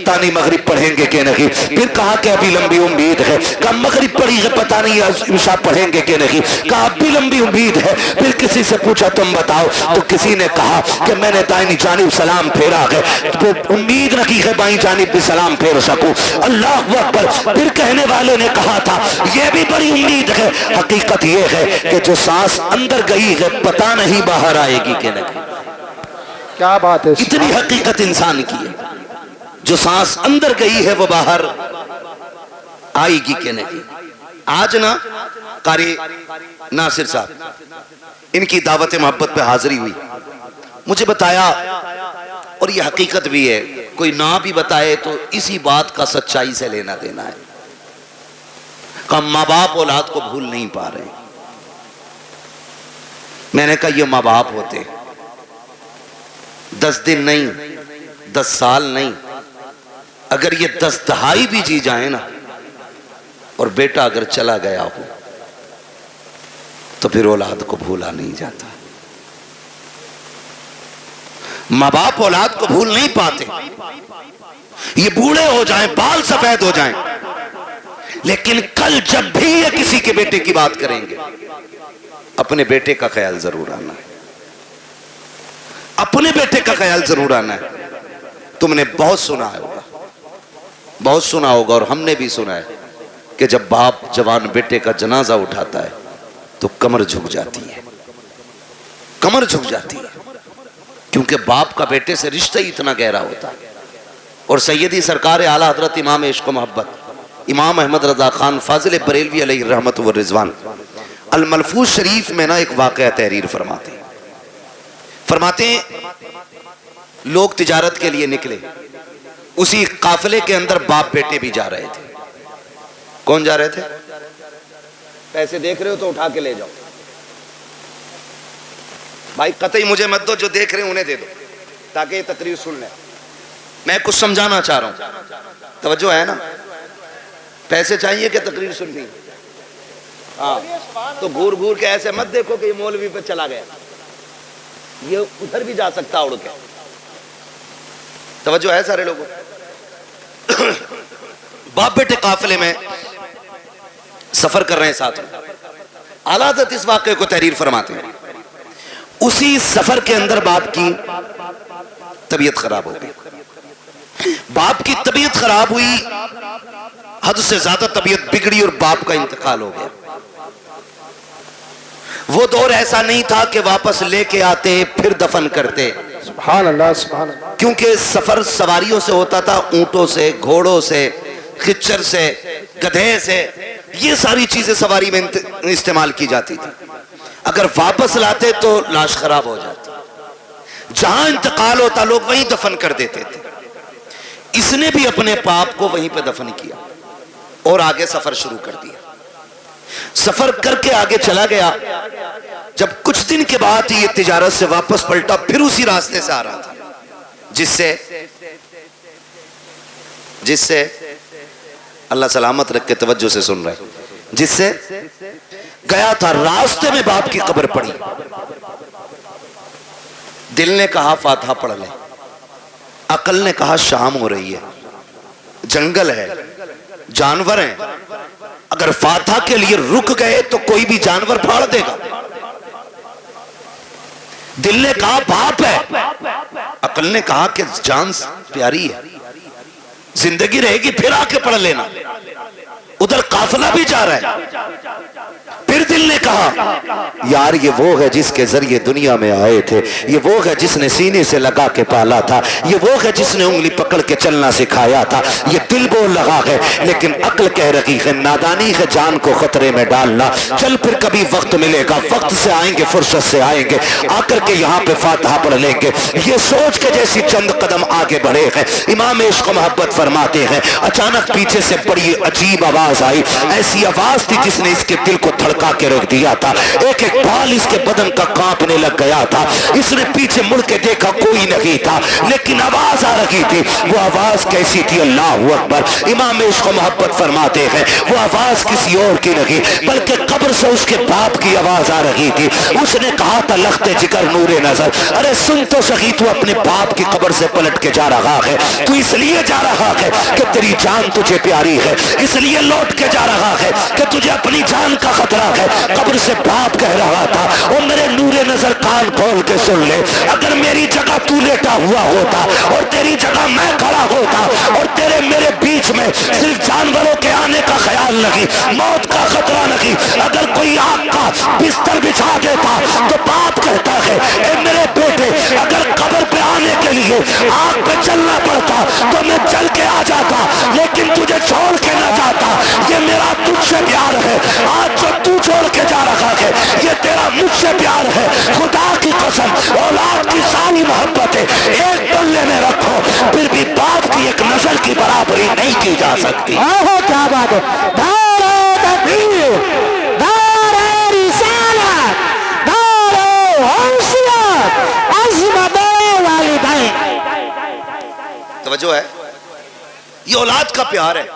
تانی مغرب پڑھیں گے کہ نہیں. پھر کہا کہ ابھی لمبی امید ہے. کہا مغرب پڑھی ہے پتہ نہیں عشاء پڑھیں گے کہ نہیں. کہا ابھی لمبی امید ہے. پھر کسی سے پوچھا تم بتاؤ، تو کسی نے کہا کہ میں نے دائیں جانب سلام پھیرا ہے، تو امید رکھی ہے بائیں جانب بھی سلام پھیر سکوں. اللہ اکبر. پھر کہنے والے نے کہا تھا یہ بھی بڑی امید ہے. حقیقت یہ ہے کہ جو سانس اندر گئی ہے پتہ نہیں باہر آئے گی کہ نہیں. کیا بات ہے. اتنی حقیقت انسان کی ہے. جو سانس اندر گئی ہے وہ باہر آئے گی کہ نہیں. آج نا قاری ناصر صاحب ان کی دعوت محبت پہ حاضری ہوئی. مجھے بتایا اور یہ حقیقت بھی ہے، کوئی نہ بھی بتائے تو اسی بات کا سچائی سے لینا دینا ہے. کہ ماں باپ اولاد کو بھول نہیں پا رہے. میں نے کہا یہ ماں باپ ہوتے 10 دن نہیں 10 سال نہیں، اگر یہ 10 دہائی بھی جی جائیں نا اور بیٹا اگر چلا گیا ہو تو پھر اولاد کو بھولا نہیں جاتا. ماں باپ اولاد کو بھول نہیں پاتے. یہ بوڑھے ہو جائیں، بال سفید ہو جائیں، لیکن کل جب بھی یہ کسی کے بیٹے کی بات کریں گے اپنے بیٹے کا خیال ضرور آنا ہے. اپنے بیٹے کا خیال ضرور آنا ہے. تم نے بہت سنا ہوگا اور ہم نے بھی سنا ہے کہ جب باپ جوان بیٹے کا جنازہ اٹھاتا ہے تو کمر جھک جاتی ہے. کمر جھک جاتی ہے کیونکہ باپ کا بیٹے سے رشتہ ہی اتنا گہرا ہوتا ہے. اور سیدی سرکار اعلیٰ حضرت امام عشق و محبت امام احمد رضا خان فاضل بریلوی علیہ الرحمت والرضوان الملفوظ شریف میں نا ایک واقعہ تحریر فرماتے ہیں لوگ تجارت کے لیے نکلے. اسی قافلے کے اندر باپ بیٹے بھی جا رہے تھے. کون جا رہے تھے؟ پیسے دیکھ رہے ہو تو اٹھا کے لے جاؤ. بھائی قطعی مجھے مت دو، جو دیکھ رہے ہیں انہیں دے دو تاکہ یہ تقریر سن لیں. میں کچھ سمجھانا چاہ رہا ہوں، توجہ ہے نا. پیسے چاہیے کہ تقریر سننی؟ ہاں تو گھور گھور کے ایسے مت دیکھو کہ یہ مولوی پہ چلا گیا، یہ ادھر بھی جا سکتا اڑ کے. توجہ ہے سارے لوگوں؟ باپ بیٹے قافلے میں سفر کر رہے ہیں ساتھ میں. اعلیٰ حضرت اس واقعے کو تحریر فرماتے ہیں. اسی سفر کے اندر باپ کی طبیعت خراب ہو گئی. باپ کی طبیعت خراب ہوئی، حد سے زیادہ طبیعت بگڑی اور باپ کا انتقال ہو گیا. وہ دور ایسا نہیں تھا کہ واپس لے کے آتے پھر دفن کرتے. سبحان اللہ سبحان اللہ. کیونکہ سفر سواریوں سے ہوتا تھا، اونٹوں سے، گھوڑوں سے، خچر سے، گدھے سے. یہ ساری چیزیں سواری میں استعمال کی جاتی تھی. اگر واپس لاتے تو لاش خراب ہو جاتی. جہاں انتقال ہوتا لوگ وہیں دفن کر دیتے تھے. اس نے بھی اپنے باپ کو وہیں پہ دفن کیا اور آگے سفر شروع کر دیا. سفر کر کے آگے چلا گیا. جب کچھ دن کے بعد یہ تجارت سے واپس پلٹا پھر اسی راستے سے آ رہا تھا جس سے اللہ سلامت رکھ کے توجہ سے سن رہے. جس سے گیا تھا راستے میں باپ کی قبر پڑی، دل نے کہا فاتحہ پڑھ لے، عقل نے کہا شام ہو رہی ہے، جنگل ہے، جانور ہیں، اگر فاتحہ کے لیے رک گئے تو کوئی بھی جانور پھاڑ دے گا۔ دل نے کہا باپ ہے، عقل نے کہا کہ جان پیاری ہے، زندگی رہے گی پھر آ کے پڑھ لینا، ادھر قافلہ بھی جا رہا ہے۔ پھر دل نے کہا یار یہ وہ ہے جس کے ذریعے دنیا میں آئے تھے، یہ وہ ہے جس نے سینے سے لگا کے پالا تھا، یہ وہ ہے جس نے انگلی پکڑ کے چلنا سکھایا تھا۔ یہ دل بول لگا ہے، لیکن عقل کہہ رہی ہے نادانی ہے جان کو خطرے میں ڈالنا، چل پھر کبھی وقت ملے گا، وقت سے آئیں گے، فرصت سے آئیں گے، آ کر کے یہاں پہ فاتحہ پڑھ لیں گے۔ یہ سوچ کے جیسی چند قدم آگے بڑھے ہیں، امام عشق و محبت فرماتے ہیں اچانک پیچھے سے بڑی عجیب آواز آئی، ایسی آواز تھی جس نے اس کے دل کو دھڑکا کے رکھ دیا تھا، ایک ایک بال اس کے بدن کا کانپنے لگ گیا تھا۔ اس نے پیچھے مڑ کے دیکھا کوئی نہیں تھا، لیکن آواز آ رہی تھی۔ وہ آواز کیسی تھی؟ اللہ اکبر! امام عشق و محبت فرماتے ہیں وہ آواز کسی اور کی نہیں بلکہ قبر سے اس کے باپ کی آواز آ رہی تھی۔ اس نے کہا تھا لخت جگر نور نظر، ارے سن تو سخی، تو اپنے باپ کی قبر سے پلٹ کے جا رہا ہے، تو اس لیے جا رہا ہے کہ تیری جان تجھے پیاری ہے، اس لیے لوٹ کے جا رہا ہے کہ تجھے اپنی جان کا خطرہ ہے۔ قبر سے باپ کہہ رہا تھا او میرے نور نظر کان کھول کے سن لے، اگر میری جگہ تو لیٹا ہوا ہوتا اور تیری جگہ میں کھڑا ہوتا اور تیرے میرے بیچ میں صرف جانوروں کے آنے کا خیال نہیں، موت کا خطرہ نہیں، اگر کوئی آگ کا بستر بچھا دیتا تو باپ کہتا ہے اے میرے بیٹے اگر قبر پہ آنے کے لیے آگ پہ چلنا پڑتا تو میں چل کے آ جاتا، لیکن تجھے چھوڑ کے نہ جاتا، یہ میرا تجھ سے پیار ہے، آج جو تو چھوڑ کے جا رہا ہے یہ تیرا مجھ سے پیار ہے، خدا کی قسم اولاد کی ساری محبتیں ایک پلے میں رکھو، پھر بھی باپ کی ایک نظر کی برابری نہیں کی جا سکتی۔ آہو کیا بات ہے، دار تکبیر، دار رسالت، دار حیثیت، عظمت والدین۔ توجہ ہے، یہ اولاد کا پیار ہے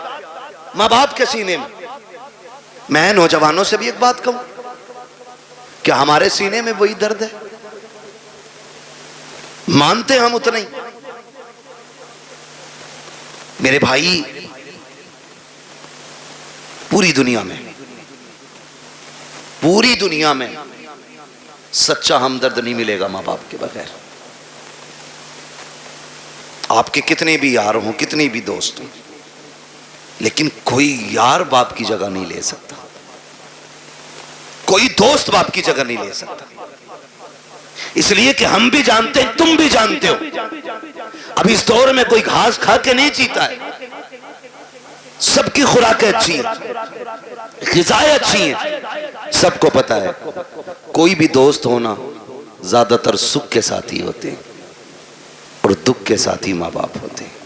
ماں باپ کے سینے میں۔ میں نوجوانوں سے بھی ایک بات کہوں، کیا ہمارے سینے میں وہی درد ہے؟ مانتے ہم اتنا ہی؟ میرے بھائی پوری دنیا میں سچا ہمدرد نہیں ملے گا ماں باپ کے بغیر۔ آپ کے کتنے بھی یار ہوں، کتنے بھی دوست ہوں، لیکن کوئی یار باپ کی جگہ نہیں لے سکتا، کوئی دوست باپ کی جگہ نہیں لے سکتا، اس لیے کہ ہم بھی جانتے ہیں، تم بھی جانتے ہو، اب اس دور میں کوئی گھاس کھا کے نہیں جیتا ہے، سب کی خوراکیں اچھی ہیں، غذائیں اچھی ہیں، سب کو پتا ہے کوئی بھی دوست ہونا زیادہ تر سکھ کے ساتھی ہوتے ہیں اور دکھ کے ساتھی ماں باپ ہوتے ہیں،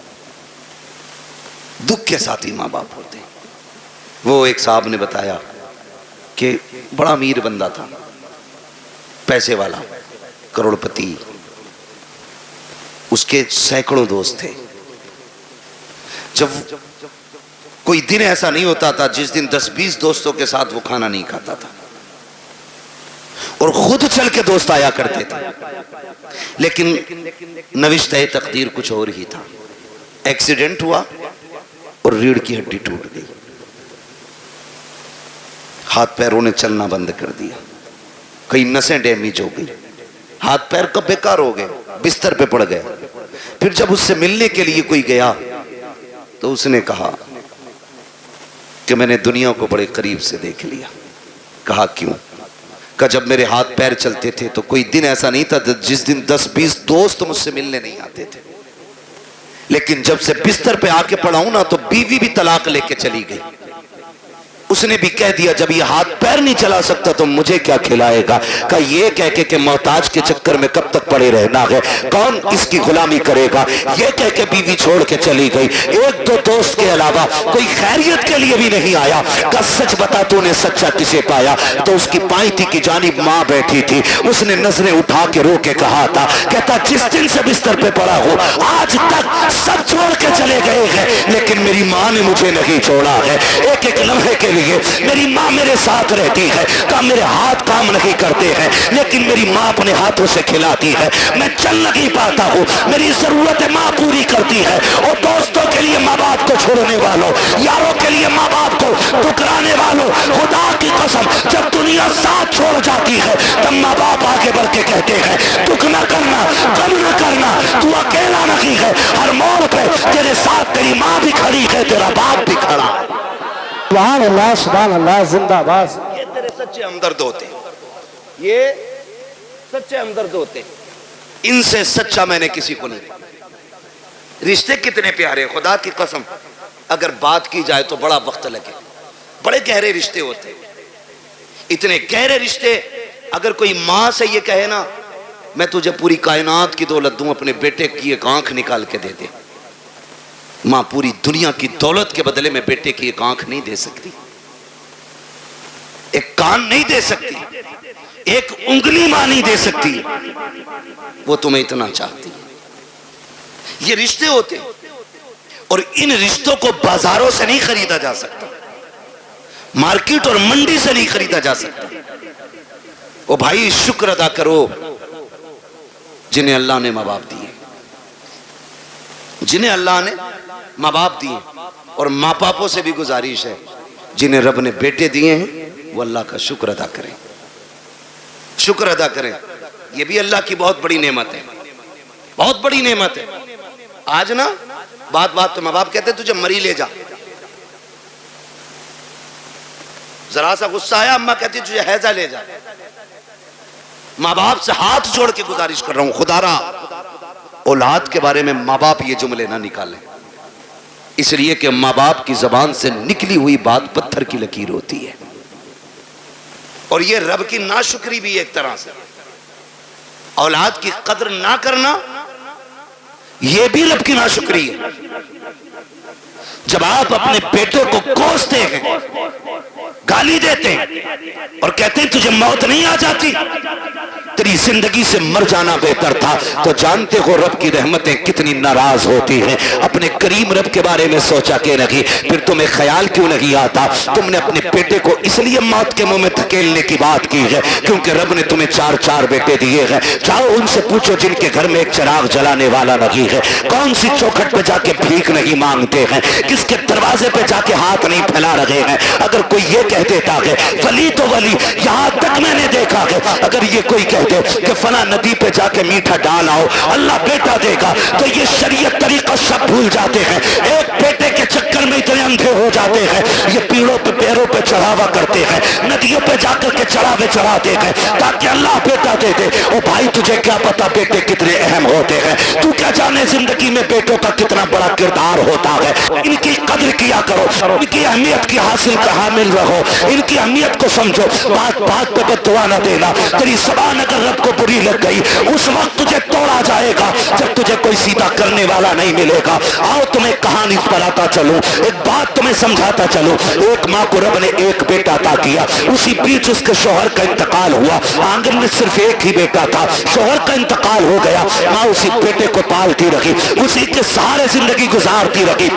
دکھ کے ساتھی ماں باپ ہوتے ہیں۔ وہ ایک صاحب نے بتایا کہ بڑا امیر بندہ تھا، پیسے والا، کروڑ پتی، اس کے سینکڑوں دوست تھے۔ جب کوئی دن ایسا نہیں ہوتا تھا جس دن 10-20 دوستوں کے ساتھ وہ کھانا نہیں کھاتا تھا، اور خود چل کے دوست آیا کرتے تھے، لیکن نوشتہ تقدیر کچھ اور ہی تھا۔ ایکسیڈنٹ ہوا اور ریڑھ کی ہڈی ٹوٹ گئی، ہاتھ پیروں نے چلنا بند کر دیا، کئی نسیں ڈیمیج ہو گئی، ہاتھ پیر کا بیکار ہو گئے، بستر پہ پڑ گئے۔ پھر جب اس سے ملنے کے لیے کوئی گیا تو اس نے کہا کہ میں نے دنیا کو بڑے قریب سے دیکھ لیا۔ کہا کیوں؟ کہ جب میرے ہاتھ پیر چلتے تھے تو کوئی دن ایسا نہیں تھا جس دن 10-20 دوست مجھ سے ملنے نہیں آتے تھے، لیکن جب سے بستر پہ آ کے پڑا ہوں نا تو بیوی بھی طلاق لے کے چلی گئی۔ اس نے بھی کہہ دیا جب یہ ہاتھ پیر نہیں چلا سکتا تو مجھے کیا کھلائے گا، کہ یہ کہہ کے کہ محتاج کے چکر میں کب تک پڑے رہنا ہے، کون اس کی غلامی کرے گا، یہ کہہ کے بیوی چھوڑ کے چلی گئی۔ ایک دو دوست کے علاوہ کوئی خیریت کے لیے بھی نہیں آیا، کہ سچ بتا تو نے سچا کسے پایا؟ تو اس کی پائنتی کی جانب ماں بیٹھی تھی، اس نے نظریں اٹھا کے رو کے کہا تھا، کہتا جس دن سے بستر پہ پڑا ہو آج تک سب چھوڑ کے چلے گئے ہیں، لیکن میری ماں نے مجھے نہیں چھوڑا ہے، ایک ایک لمحے کے لیے لیے میری ماں میرے ساتھ رہتی ہے، کہا میرے ہاتھ کام نہیں کرتے ہیں لیکن میری ماں اپنے ہاتھوں سے کھلاتی ہے، میں چل نہیں پاتا ہوں، میری ضرورت ماں پوری کرتی ہے۔ اور دوستوں کے لیے ماں باپ کو چھوڑنے والوں، یاروں کے لیے ماں باپ کو ٹکرانے والوں، خدا کی قسم جب دنیا ساتھ چھوڑ جاتی ہے تب ماں باپ آگے بڑھ کے کہتے ہیں دکھ نہ کرنا، غم نہ کرنا، تو اکیلا نہیں ہے، ہر موڑ پہ تیرے ساتھ تیری ماں بھی کھڑی ہے، تیرا باپ بھی کھڑا ہے۔ سبحان اللہ زندہ باد۔ یہ تیرے سچے ہمدرد ہوتے ہیں، یہ سچے ہمدرد ہوتے ہیں، ان سے سچا میں نے کسی کو نہیں دیکھا۔ رشتے کتنے پیارے، خدا کی قسم اگر بات کی جائے تو بڑا وقت لگے، بڑے گہرے رشتے ہوتے ہیں، اتنے گہرے رشتے۔ اگر کوئی ماں سے یہ کہے نا میں تجھے پوری کائنات کی دولت دوں، اپنے بیٹے کی ایک آنکھ نکال کے دے دے، ماں پوری دنیا کی دولت کے بدلے میں بیٹے کی ایک آنکھ نہیں دے سکتی، ایک کان نہیں دے سکتی، ایک انگلی ماں نہیں دے سکتی، وہ تمہیں اتنا چاہتی ہے۔ یہ رشتے ہوتے ہیں اور ان رشتوں کو بازاروں سے نہیں خریدا جا سکتا، مارکیٹ اور منڈی سے نہیں خریدا جا سکتا۔ او بھائی شکر ادا کرو جنہیں اللہ نے ماں باپ دیے، جنہیں اللہ نے ماں باپ دیے، اور ماں باپوں سے بھی گزارش ہے جنہیں رب نے بیٹے دیے ہیں وہ اللہ کا شکر ادا کریں، شکر ادا کریں۔ یہ بھی اللہ کی بہت بڑی نعمت ہے، بہت بڑی نعمت ہے۔ آج نا بات بات تو ماں باپ کہتے ہیں تجھے مری لے جا، ذرا سا غصہ آیا اماں کہتی تجھے حیضہ لے جا۔ ماں باپ سے ہاتھ جوڑ کے گزارش کر رہا ہوں، خدا را اولاد کے بارے میں ماں باپ یہ جملے نہ نکالیں، اس لیے کہ ماں باپ کی زبان سے نکلی ہوئی بات پتھر کی لکیر ہوتی ہے، اور یہ رب کی ناشکری بھی ایک طرح سے، اولاد کی قدر نہ کرنا یہ بھی رب کی ناشکری ہے۔ جب آپ اپنے بیٹے کو کوستے ہیں، گالی دیتے ہیں اور کہتے ہیں تجھے موت نہیں آ جاتی، تیری زندگی سے مر جانا بہتر تھا، تو جانتے ہو رب کی رحمتیں کتنی ناراض ہوتی ہیں۔ اپنے کریم رب کے بارے میں سوچا کہ نہیں، پھر تمہیں خیال کیوں نہیں آتا تم نے اپنے بیٹے کو اس لیے موت کے منہ میں دھکیلنے کی بات کی ہے کیونکہ رب نے تمہیں 4 بیٹے دیے ہیں۔ جاؤ ان سے پوچھو جن کے گھر میں ایک چراغ جلانے والا نہیں ہے، کون سی چوکھٹ پہ جا کے بھیک نہیں مانگتے ہیں، کس کے دروازے پہ جا کے ہاتھ نہیں پھیلا رہے ہیں۔ اگر کوئی یہ کہہ دیتا ہے ولی تو ولی، یہاں تک میں نے دیکھا ہے اگر یہ کوئی کہتے کہ فلاں ندی پہ جا کے میٹھا ڈال آؤ اللہ بیٹا دے گا، تو یہ شریعت طریقہ سب بھول جاتے ہیں، ایک بیٹے کے چکر میں اتنے اندھے ہو جاتے ہیں، یہ پیڑوں پہ پیروں پہ چڑھاوا کرتے ہیں، ندیوں پہ جا کر کے چڑھاوے چڑھاتے ہیں تاکہ اللہ بیٹا دے دے۔ او بھائی تجھے کیا پتا بیٹے کتنے اہم ہوتے ہیں، تو کیا جانے زندگی میں بیٹوں کا کتنا بڑا کردار ہوتا ہے۔ ان کی قدر کیا کرو، ان کی اہمیت کی حامل رہو، ان کی اہمیت کو سمجھو، بات بات پہ بددعا نہ دینا۔ تیری زبان اگر رب کو بری لگ گئی اس وقت تجھے توڑا جائے گا جب تجھے کوئی سیدھا کرنے والا نہیں ملے گا۔ آؤ تمہیں کہانی پڑھاتا چلوں، ایک بات تمہیں سمجھاتا چلوں۔ ایک ماں کو رب نے ایک بیٹا عطا کیا، اسی بیچ اس کے شوہر کا انتقال ہوا، آنگن میں صرف ایک ہی بیٹا تھا، شوہر کا انتقال ہو گیا، ماں اسی بیٹے کو پالتی رہی، اسی کے سہارے زندگی گزارتی رہی۔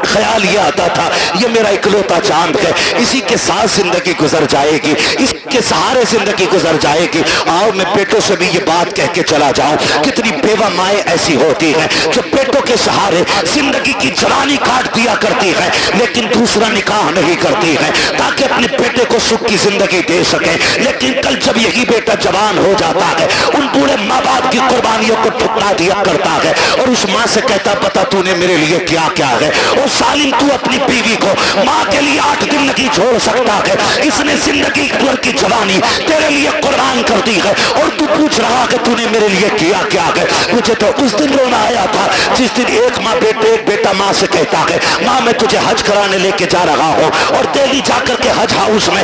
خیال یہ آتا تھا یہ میرا اکلوتا چاند ہے، اسی کے ساتھ زندگی گزر جائے گی، اس کے سہارے زندگی گزر جائے گی۔ آؤ میں بیٹوں سے بھی یہ بات کہہ کے چلا جاؤں، کتنی بیوہ مائیں ایسی ہوتی ہیں جو بیٹوں کے سہارے زندگی کی جوانی کاٹ دیا کرتی ہے لیکن دوسرا نکاح نہیں کرتی ہے تاکہ اپنے بیٹے کو سکھ کی زندگی دے سکیں، لیکن کل جب یہی بیٹا جوان ہو جاتا ہے ان بوڑھے ماں باپ کی قربانیوں کو ٹھکرا دیا کرتا ہے اور اس ماں سے کہتا پتا تو نے میرے لیے کیا کیا ہے۔ اور سالم تو اپنی بیوی کو ماں کے لیے 8 دن نہیں چھوڑ سکتا ہے، اس نے زندگی بھر کی جوانی تیرے لیے قربان کر دی ہے اور تو پوچھ رہا کہ تو نے میرے لیے کیا کیا ہے۔ مجھے تو اس دن رونا آیا تھا جس دن ایک بیٹا ماں سے کہتا ہے ماں میں تجھے حج کرانے لے کے جا رہا ہوں، اور دہلی جا کر کے حج ہاؤس میں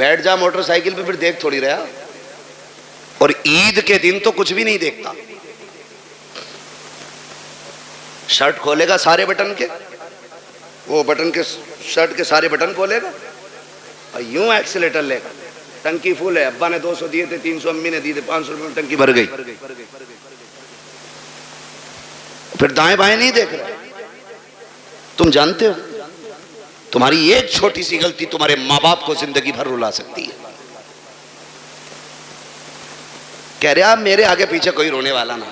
بیٹھ جا موٹر سائیکل پہ، پھر دیکھ تھوڑی رہا. اور عید کے دن تو کچھ بھی نہیں دیکھتا. شرٹ کھولے گا سارے بٹن کے، وہ بٹن کے شرٹ کے سارے بٹن کھولے گا اور یوں ایکسیلیٹر لے گا. ٹنکی فل ہے، ابا نے 200 دیے تھے، 300 امی نے دیے تھے، 500 روپے میں ٹنکی بھر گئی. پھر دائیں بائیں نہیں دیکھ رہے. تم جانتے ہو تمہاری ایک چھوٹی سی غلطی تمہارے ماں باپ کو زندگی بھر رلا سکتی ہے. کہہ رہے آپ میرے آگے پیچھے کوئی رونے والا نہ.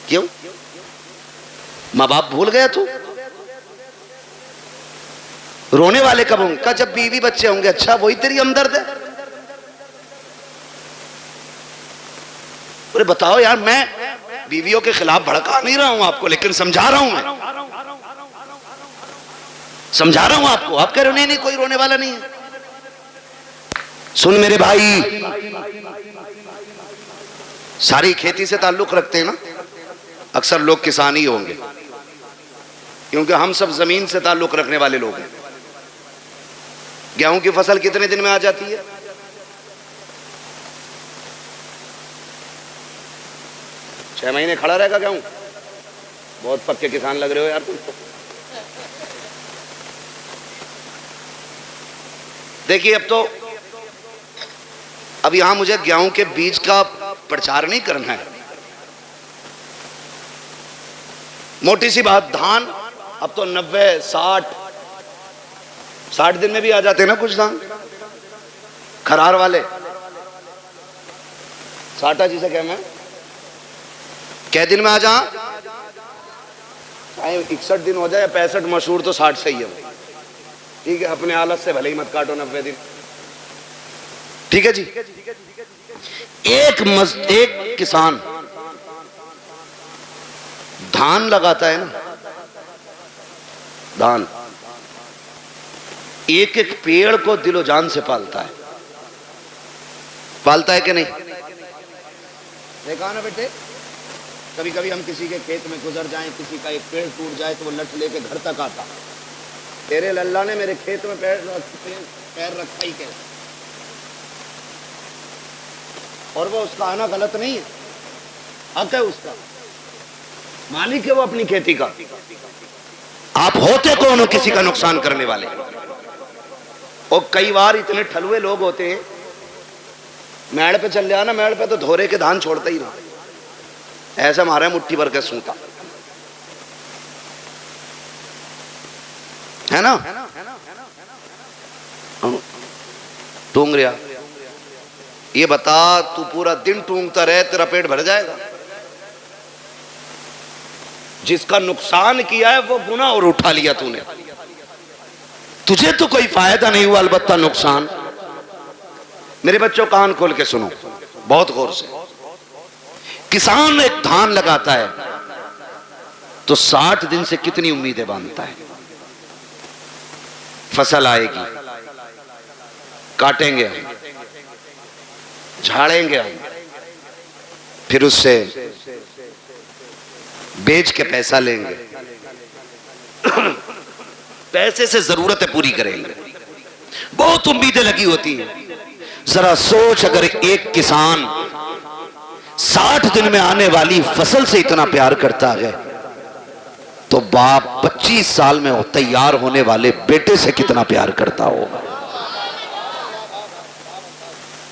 کیوں؟ ماں باپ بھول گیا تو رونے والے کب ہوں گے؟ جب بیوی بچے ہوں گے. اچھا وہی تیری ہمدرد ہے؟ ارے بتاؤ یار، میں بیویوں کے خلاف بھڑکا نہیں رہا ہوں آپ کو، لیکن سمجھا رہا ہوں. میں سمجھا رہا ہوں آپ کو. آپ کہہ رہے ہو نہیں نہیں کوئی رونے والا نہیں ہے. سن میرے بھائی، ساری کھیتی سے تعلق رکھتے ہیں نا، اکثر لوگ کسان ہی ہوں گے، کیونکہ ہم سب زمین سے تعلق رکھنے والے لوگ ہیں. گیہوں کی فصل کتنے دن میں آ جاتی ہے؟ 6 مہینے کھڑا رہے گا گیہوں. بہت پکے کسان لگ رہے ہو یار تم. دیکھیے اب یہاں مجھے گیہوں کے بیج کا پرچار نہیں کرنا ہے. موٹی سی بات، دھان اب تو 90 60 دن میں بھی آ جاتے ہیں نا کچھ دھان کھرار والے. ساٹا جسے کہنا ہے، کئے دن میں آ جا؟ 61 دن ہو جائے 65، مشہور تو 60 صحیح ہے. ٹھیک ہے، اپنے حالت سے بھلے ہی مت کاٹو 90 دن. ٹھیک ہے جی. ایک کسان دھان لگاتا ہے نا، دھان ایک ایک پیڑ کو دل و جان سے پالتا ہے. پالتا ہے کہ نہیں؟ دیکھا نا بیٹے، کبھی کبھی ہم کسی کے کھیت میں گزر جائیں، کسی کا ایک پیڑ ٹوٹ جائے تو وہ لٹ لے کے گھر تک آتا. تیرے اللہ نے میرے کھیت میں پیر رکھا ہی کیسے؟ اور وہ اس کا آنا غلط نہیں ہے، حق ہے اس کا، مالک ہے وہ اپنی کھیتی کا. آپ ہوتے کون ہو کسی کا نقصان کرنے والے؟ اور کئی بار اتنے ٹھلوے لوگ ہوتے ہیں، میڑ پہ چل جانا، میڑ پہ تو دھورے کے دھان چھوڑتا ہی نہ، ایسا مارا مٹھی بھر کے سوتا ہے نا. ٹونگ رہا، یہ بتا تو پورا دن ٹونگتا رہے تیرا پیٹ بھر جائے گا؟ جس کا نقصان کیا ہے وہ گناہ اور اٹھا لیا تو نے، تجھے تو کوئی فائدہ نہیں ہوا، البتہ نقصان. میرے بچوں کان کھول کے سنو بہت غور سے. کسان ایک دھان لگاتا ہے تو 60 دن سے کتنی امیدیں باندھتا ہے. فصل آئے گی، کاٹیں گے ہم، جھاڑیں گے ہم، پھر اس سے بیچ کے پیسہ لیں گے، پیسے سے ضرورتیں پوری کریں گے. بہت امیدیں لگی ہوتی ہیں. ذرا سوچ، اگر ایک کسان 60 دن میں آنے والی فصل سے اتنا پیار کرتا ہے تو باپ 25 سال میں تیار ہونے والے بیٹے سے کتنا پیار کرتا ہوگا.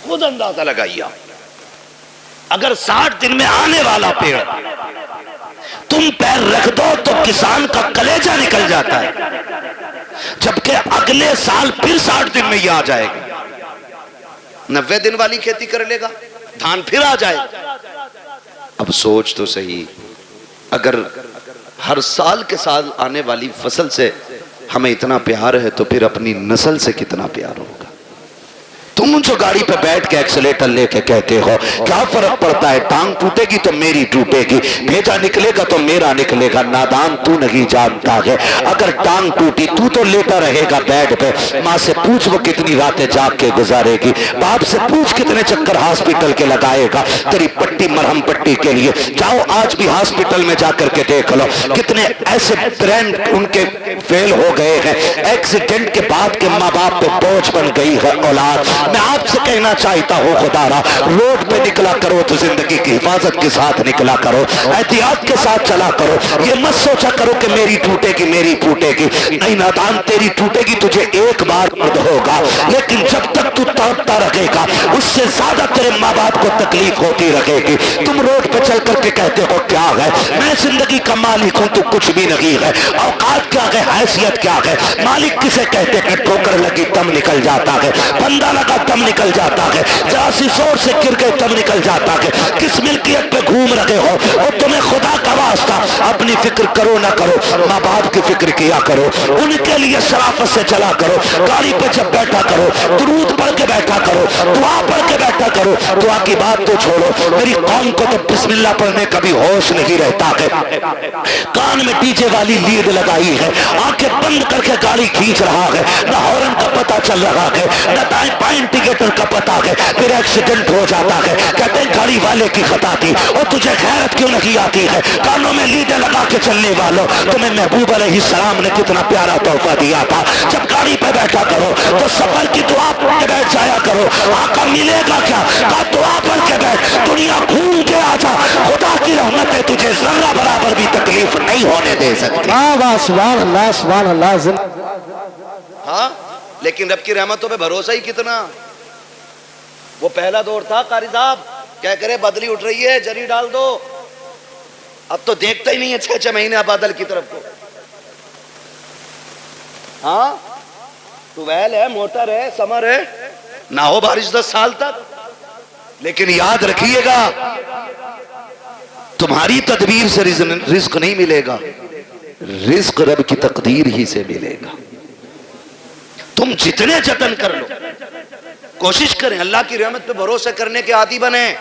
خود اندازہ لگائیے. اگر 60 دن میں آنے والا پیڑ تم پیر رکھ دو تو کسان کا کلیجہ نکل جاتا ہے، جبکہ اگلے سال پھر 60 دن میں یہ آ جائے گا. 90 دن والی کھیتی کر لے گا، دھان پھر آ جائے گا. اب سوچ تو صحیح، اگر ہر سال کے سال آنے والی فصل سے ہمیں اتنا پیار ہے تو پھر اپنی نسل سے کتنا پیار ہوگا. تم پوچھو گاڑی پہ بیٹھ کے ایکسیلیٹر لے کے کہتے ہو کیا فرق پڑتا ہے، ٹانگ ٹوٹے گی تو میری ٹوٹے گی، بھیجا نکلے گا تو میرا نکلے گا، نادان تو نہیں جانتا ہے اگر ٹانگ ٹوٹی تو لیٹا رہے گا بیڈ پہ، ماں سے پوچھ وہ کتنی راتیں جاگ کے گزارے گی، باپ سے پوچھ کتنے چکر ہاسپٹل کے لگائے گا تیری پٹی مرہم پٹی کے لیے، جاؤ آج بھی ہاسپٹل میں جا کر کے دیکھ لو کتنے ایسے برین ان کے فیل ہو گئے ہیں، ایکسیڈنٹ کے بعد کے ماں باپ پہ بوجھ بن گئی ہے اولاد۔ میں آپ سے کہنا چاہتا ہوں خدا را روڈ پہ نکلا کرو تو زندگی کی حفاظت کے ساتھ نکلا کرو، احتیاط کے ساتھ چلا کرو، یہ مت سوچا کرو کہ میری ٹوٹے گی میری ٹوٹے گی، نہیں نادان تیری ٹوٹے گی تجھے ایک بار درد ہوگا، لیکن جب تک تو تڑپتا رہے گا اس سے زیادہ تیرے ماں باپ کو تکلیف ہوتی رہے گی۔ تم روڈ پہ چل کر کے کہتے ہو کیا ہے، میں زندگی کا مالک ہوں تو کچھ بھی نہیں ہے، اوقات کیا ہے، حیثیت کیا ہے، مالک کسے کہتے ہیں، ٹھوکر لگی تم نکل جاتا ہے، بندہ لگا تم نکل جاتا ہے، ذرا سی زور سے گر گئے تم نکل جاتا ہے، کس ملکیت پہ گھوم رہے ہو، اور تمہیں خدا کا واسطہ اپنی فکر کرو نہ کرو، ماں باپ کی فکر کیا کرو، ان کے لیے شرافت سے چلا کرو، گاڑی پہ جب بیٹھا کرو درود پڑھ کے بیٹھا کرو، دعا پڑھ کے بیٹھا کرو، دعا کی بات تو چھوڑو، میری قوم کو تو بسم اللہ پڑھنے کا بھی ہوش نہیں رہتا ہے، کان میں ڈی جے والی لیڈ لگائی ہے، آنکھیں بند کر کے گاڑی کھینچ رہا ہے، نہ ہارن کا پتہ چل رہا ہے، نہ دائیں بائیں انڈیکیٹر کا پتہ ہے، پھر ایکسیڈنٹ ہو جاتا ہے، کہتے ہیں گاڑی والے کی خطا تھی، اور تجھے غیرت کیوں نہیں آتی ہے، کانوں میں لیڈیں لگا کے چلنے والوں، تمہیں محبوب علیہ السلام نے کتنا پیارا تحفہ دیا تھا، جب گاڑی پہ بیٹھا کرو تو سفر کی دعا پڑھ کے بیٹھ جایا کرو، آقا ملے گا کیا، کہا دعا پڑھ کے بیٹھ، دنیا گھوم کے آ جا، خدا کی رحمتیں تجھے ذرہ برابر بھی تکلیف نہیں ہونے دے سکتی۔ واہ واہ سبحان اللہ سبحان اللہ زندہ ہاں لیکن رب کی رحمتوں پہ بھروسہ ہی کتنا، وہ پہلا دور تھا قاری صاحب کیا کرے بدلی اٹھ رہی ہے جری ڈال دو، اب تو دیکھتا ہی نہیں ہے 6 مہینے بادل کی طرف کو، ہاں ٹویل ہے موٹر ہے سمر ہے نہ ہو بارش 10 سال تک، لیکن یاد رکھیے گا تمہاری تدبیر سے رزق نہیں ملے گا، رزق رب کی تقدیر ہی سے ملے گا، تم جتنے جتن کر لو، کوشش کریں اللہ کی رحمت پہ بھروسہ کرنے کے عادی بنیں،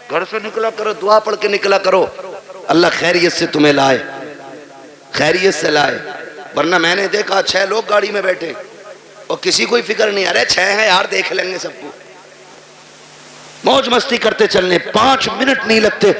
گھر سے نکلا کرو دعا پڑھ کے نکلا کرو، اللہ خیریت سے تمہیں لائے، خیریت سے لائے، ورنہ میں نے دیکھا 6 لوگ گاڑی میں بیٹھے اور کسی کوئی فکر نہیں، ارے 6 ہیں یار دیکھ لیں گے سب کو، موج مستی کرتے چلنے 5 منٹ نہیں لگتے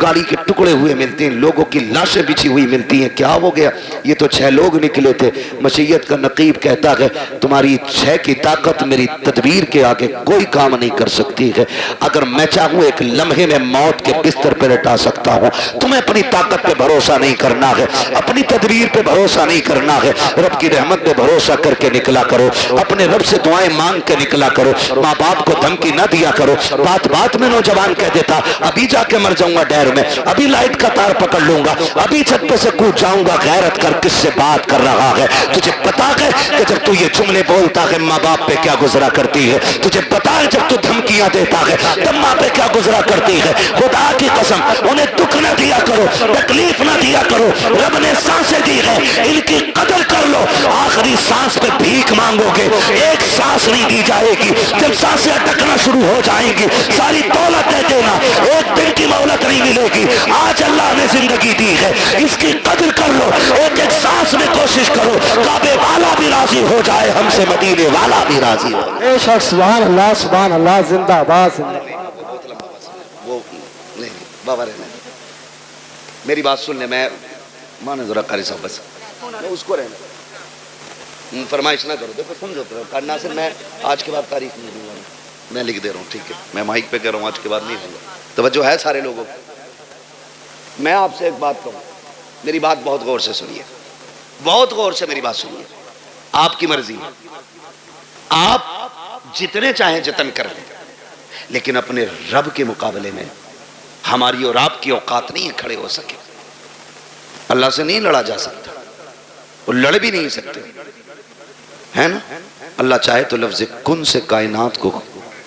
گاڑی کے ٹکڑے ہوئے ملتے ہیں، لوگوں کی لاشیں بچھی ہوئی ملتی ہیں، کیا ہو گیا، یہ تو 6 لوگ نکلے تھے، مشیت کا نقیب کہتا ہے تمہاری 6 کی طاقت میری تدبیر کے آگے کوئی کام نہیں کر سکتی ہے، اگر میں چاہوں ایک لمحے میں موت کے بستر پہ لٹا سکتا ہوں، تمہیں اپنی طاقت پہ بھروسہ نہیں کرنا ہے، اپنی تدبیر پہ بھروسہ نہیں کرنا ہے، رب کی رحمت پہ بھروسہ کر کے نکلا کرو، اپنے رب سے دعائیں مانگ کے نکلا کرو، ماں باپ کو دھمکی نہ دیا کرو، بات بات میں نوجوان کہہ دیتا ابھی جا کے مر جاؤں گا ڈیر میں، ابھی لائٹ کا تار پکڑ لوں گا، ابھی چھت پہ سے کود جاؤں گا، غیرت کر کس سے بات کر رہا ہے، تجھے پتا ہے کہ جب تو یہ جملے بولتا ہے ماں باپ پہ کیا گزرا کرتی ہے، تجھے پتا ہے جب تو دھمکیاں دیتا ہے تب ماں پہ کیا گزرا کرتی ہے، خدا کی قسم انہیں دکھ نہ دیا کرو، تکلیف نہ دیا کرو، رب نے سانسیں دی ہے ان کی قدر کر لو، آخری سانس پہ بھیک مانگو گے، ایک سانس نہیں دی جائے گی، جب سانسیں اٹکنا شروع ہو جائیں گی ساری دولت دے دینا، ایک دن کی مہلت نہیں ملے گی، آج اللہ نے زندگی دی ہے اس کی قدر کر لو، ایک ایک سانس میں کوشش کرو، کعبے والا بھی راضی ہو جائے ہم سے مدینے والا بھی راضی ہو، بے شک سبحان اللہ زندہ باد زندہ وہ نہیں بابا رہنے میری بات سن لیں، میں مانے ذرا قاری صاحب بس میں اس کو رہنا فرمائش نہ کرو، دیکھو سمجھو کرنا صرف میں آج کے بعد تاریخ نہیں دوں گا، میں لکھ دے رہا ہوں ٹھیک ہے، میں مائک پہ کہہ رہا ہوں آج کے بعد نہیں دوں گا، توجہ ہے سارے لوگوں کو، میں آپ سے ایک بات کہوں، میری بات بہت غور سے سنیے، بہت غور سے میری بات سنیے، آپ کی مرضی ہے، آپ جتنے چاہیں جتن کر لیں، لیکن اپنے رب کے مقابلے میں ہماری اور آپ کی اوقات نہیں کھڑے ہو سکے، اللہ سے نہیں لڑا جا سکتا، وہ لڑ بھی نہیں سکتے، ہے نا، اللہ چاہے تو لفظ کن سے کائنات کو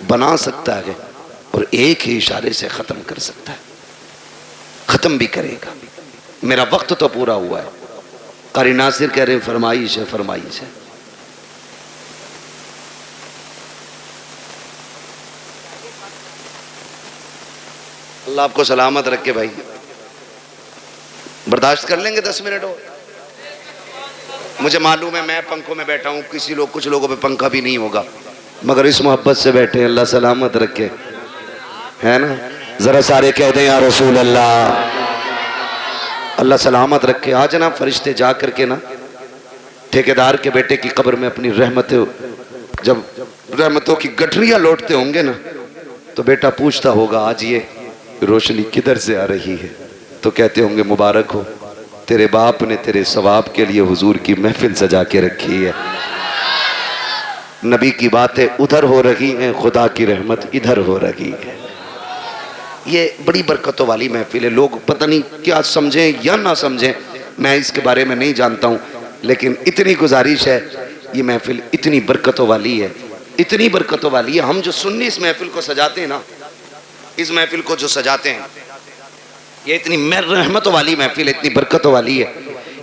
بنا سکتا ہے اور ایک ہی اشارے سے ختم کر سکتا ہے، ختم بھی کرے گا، میرا وقت تو پورا ہوا ہے، قاری ناصر کہہ رہے ہیں فرمائش ہے فرمائش ہے، اللہ آپ کو سلامت رکھے بھائی. برداشت کر لیں گے 10 منٹ اور؟ مجھے معلوم ہے میں پنکھوں میں بیٹھا ہوں, کچھ لوگوں پہ پنکھا بھی نہیں ہوگا, مگر اس محبت سے بیٹھے ہیں. اللہ سلامت رکھے, ہے نا؟ ذرا سارے کہہ دیں یا رسول اللہ. اللہ سلامت رکھے. آج نا فرشتے جا کر کے نا ٹھیکیدار کے بیٹے کی قبر میں اپنی جب رحمتوں کی گٹریاں لوٹتے ہوں گے نا, تو بیٹا پوچھتا ہوگا آج یہ روشنی کدھر سے آ رہی ہے؟ تو کہتے ہوں گے مبارک ہو, تیرے باپ نے تیرے ثواب کے لیے حضور کی محفل سجا کے رکھی ہے. نبی کی باتیں ادھر ہو رہی ہیں, خدا کی رحمت ادھر ہو رہی ہے. یہ بڑی برکتوں والی محفل ہے. لوگ پتہ نہیں کیا سمجھیں یا نہ سمجھیں, میں اس کے بارے میں نہیں جانتا ہوں, لیکن اتنی گزارش ہے, یہ محفل اتنی برکتوں والی ہے, اتنی برکتوں والی ہے. ہم جو سنی اس محفل کو سجاتے ہیں نا, اس محفل کو جو سجاتے ہیں, یہ اتنی رحمتوں والی محفل ہے, اتنی برکتوں والی ہے.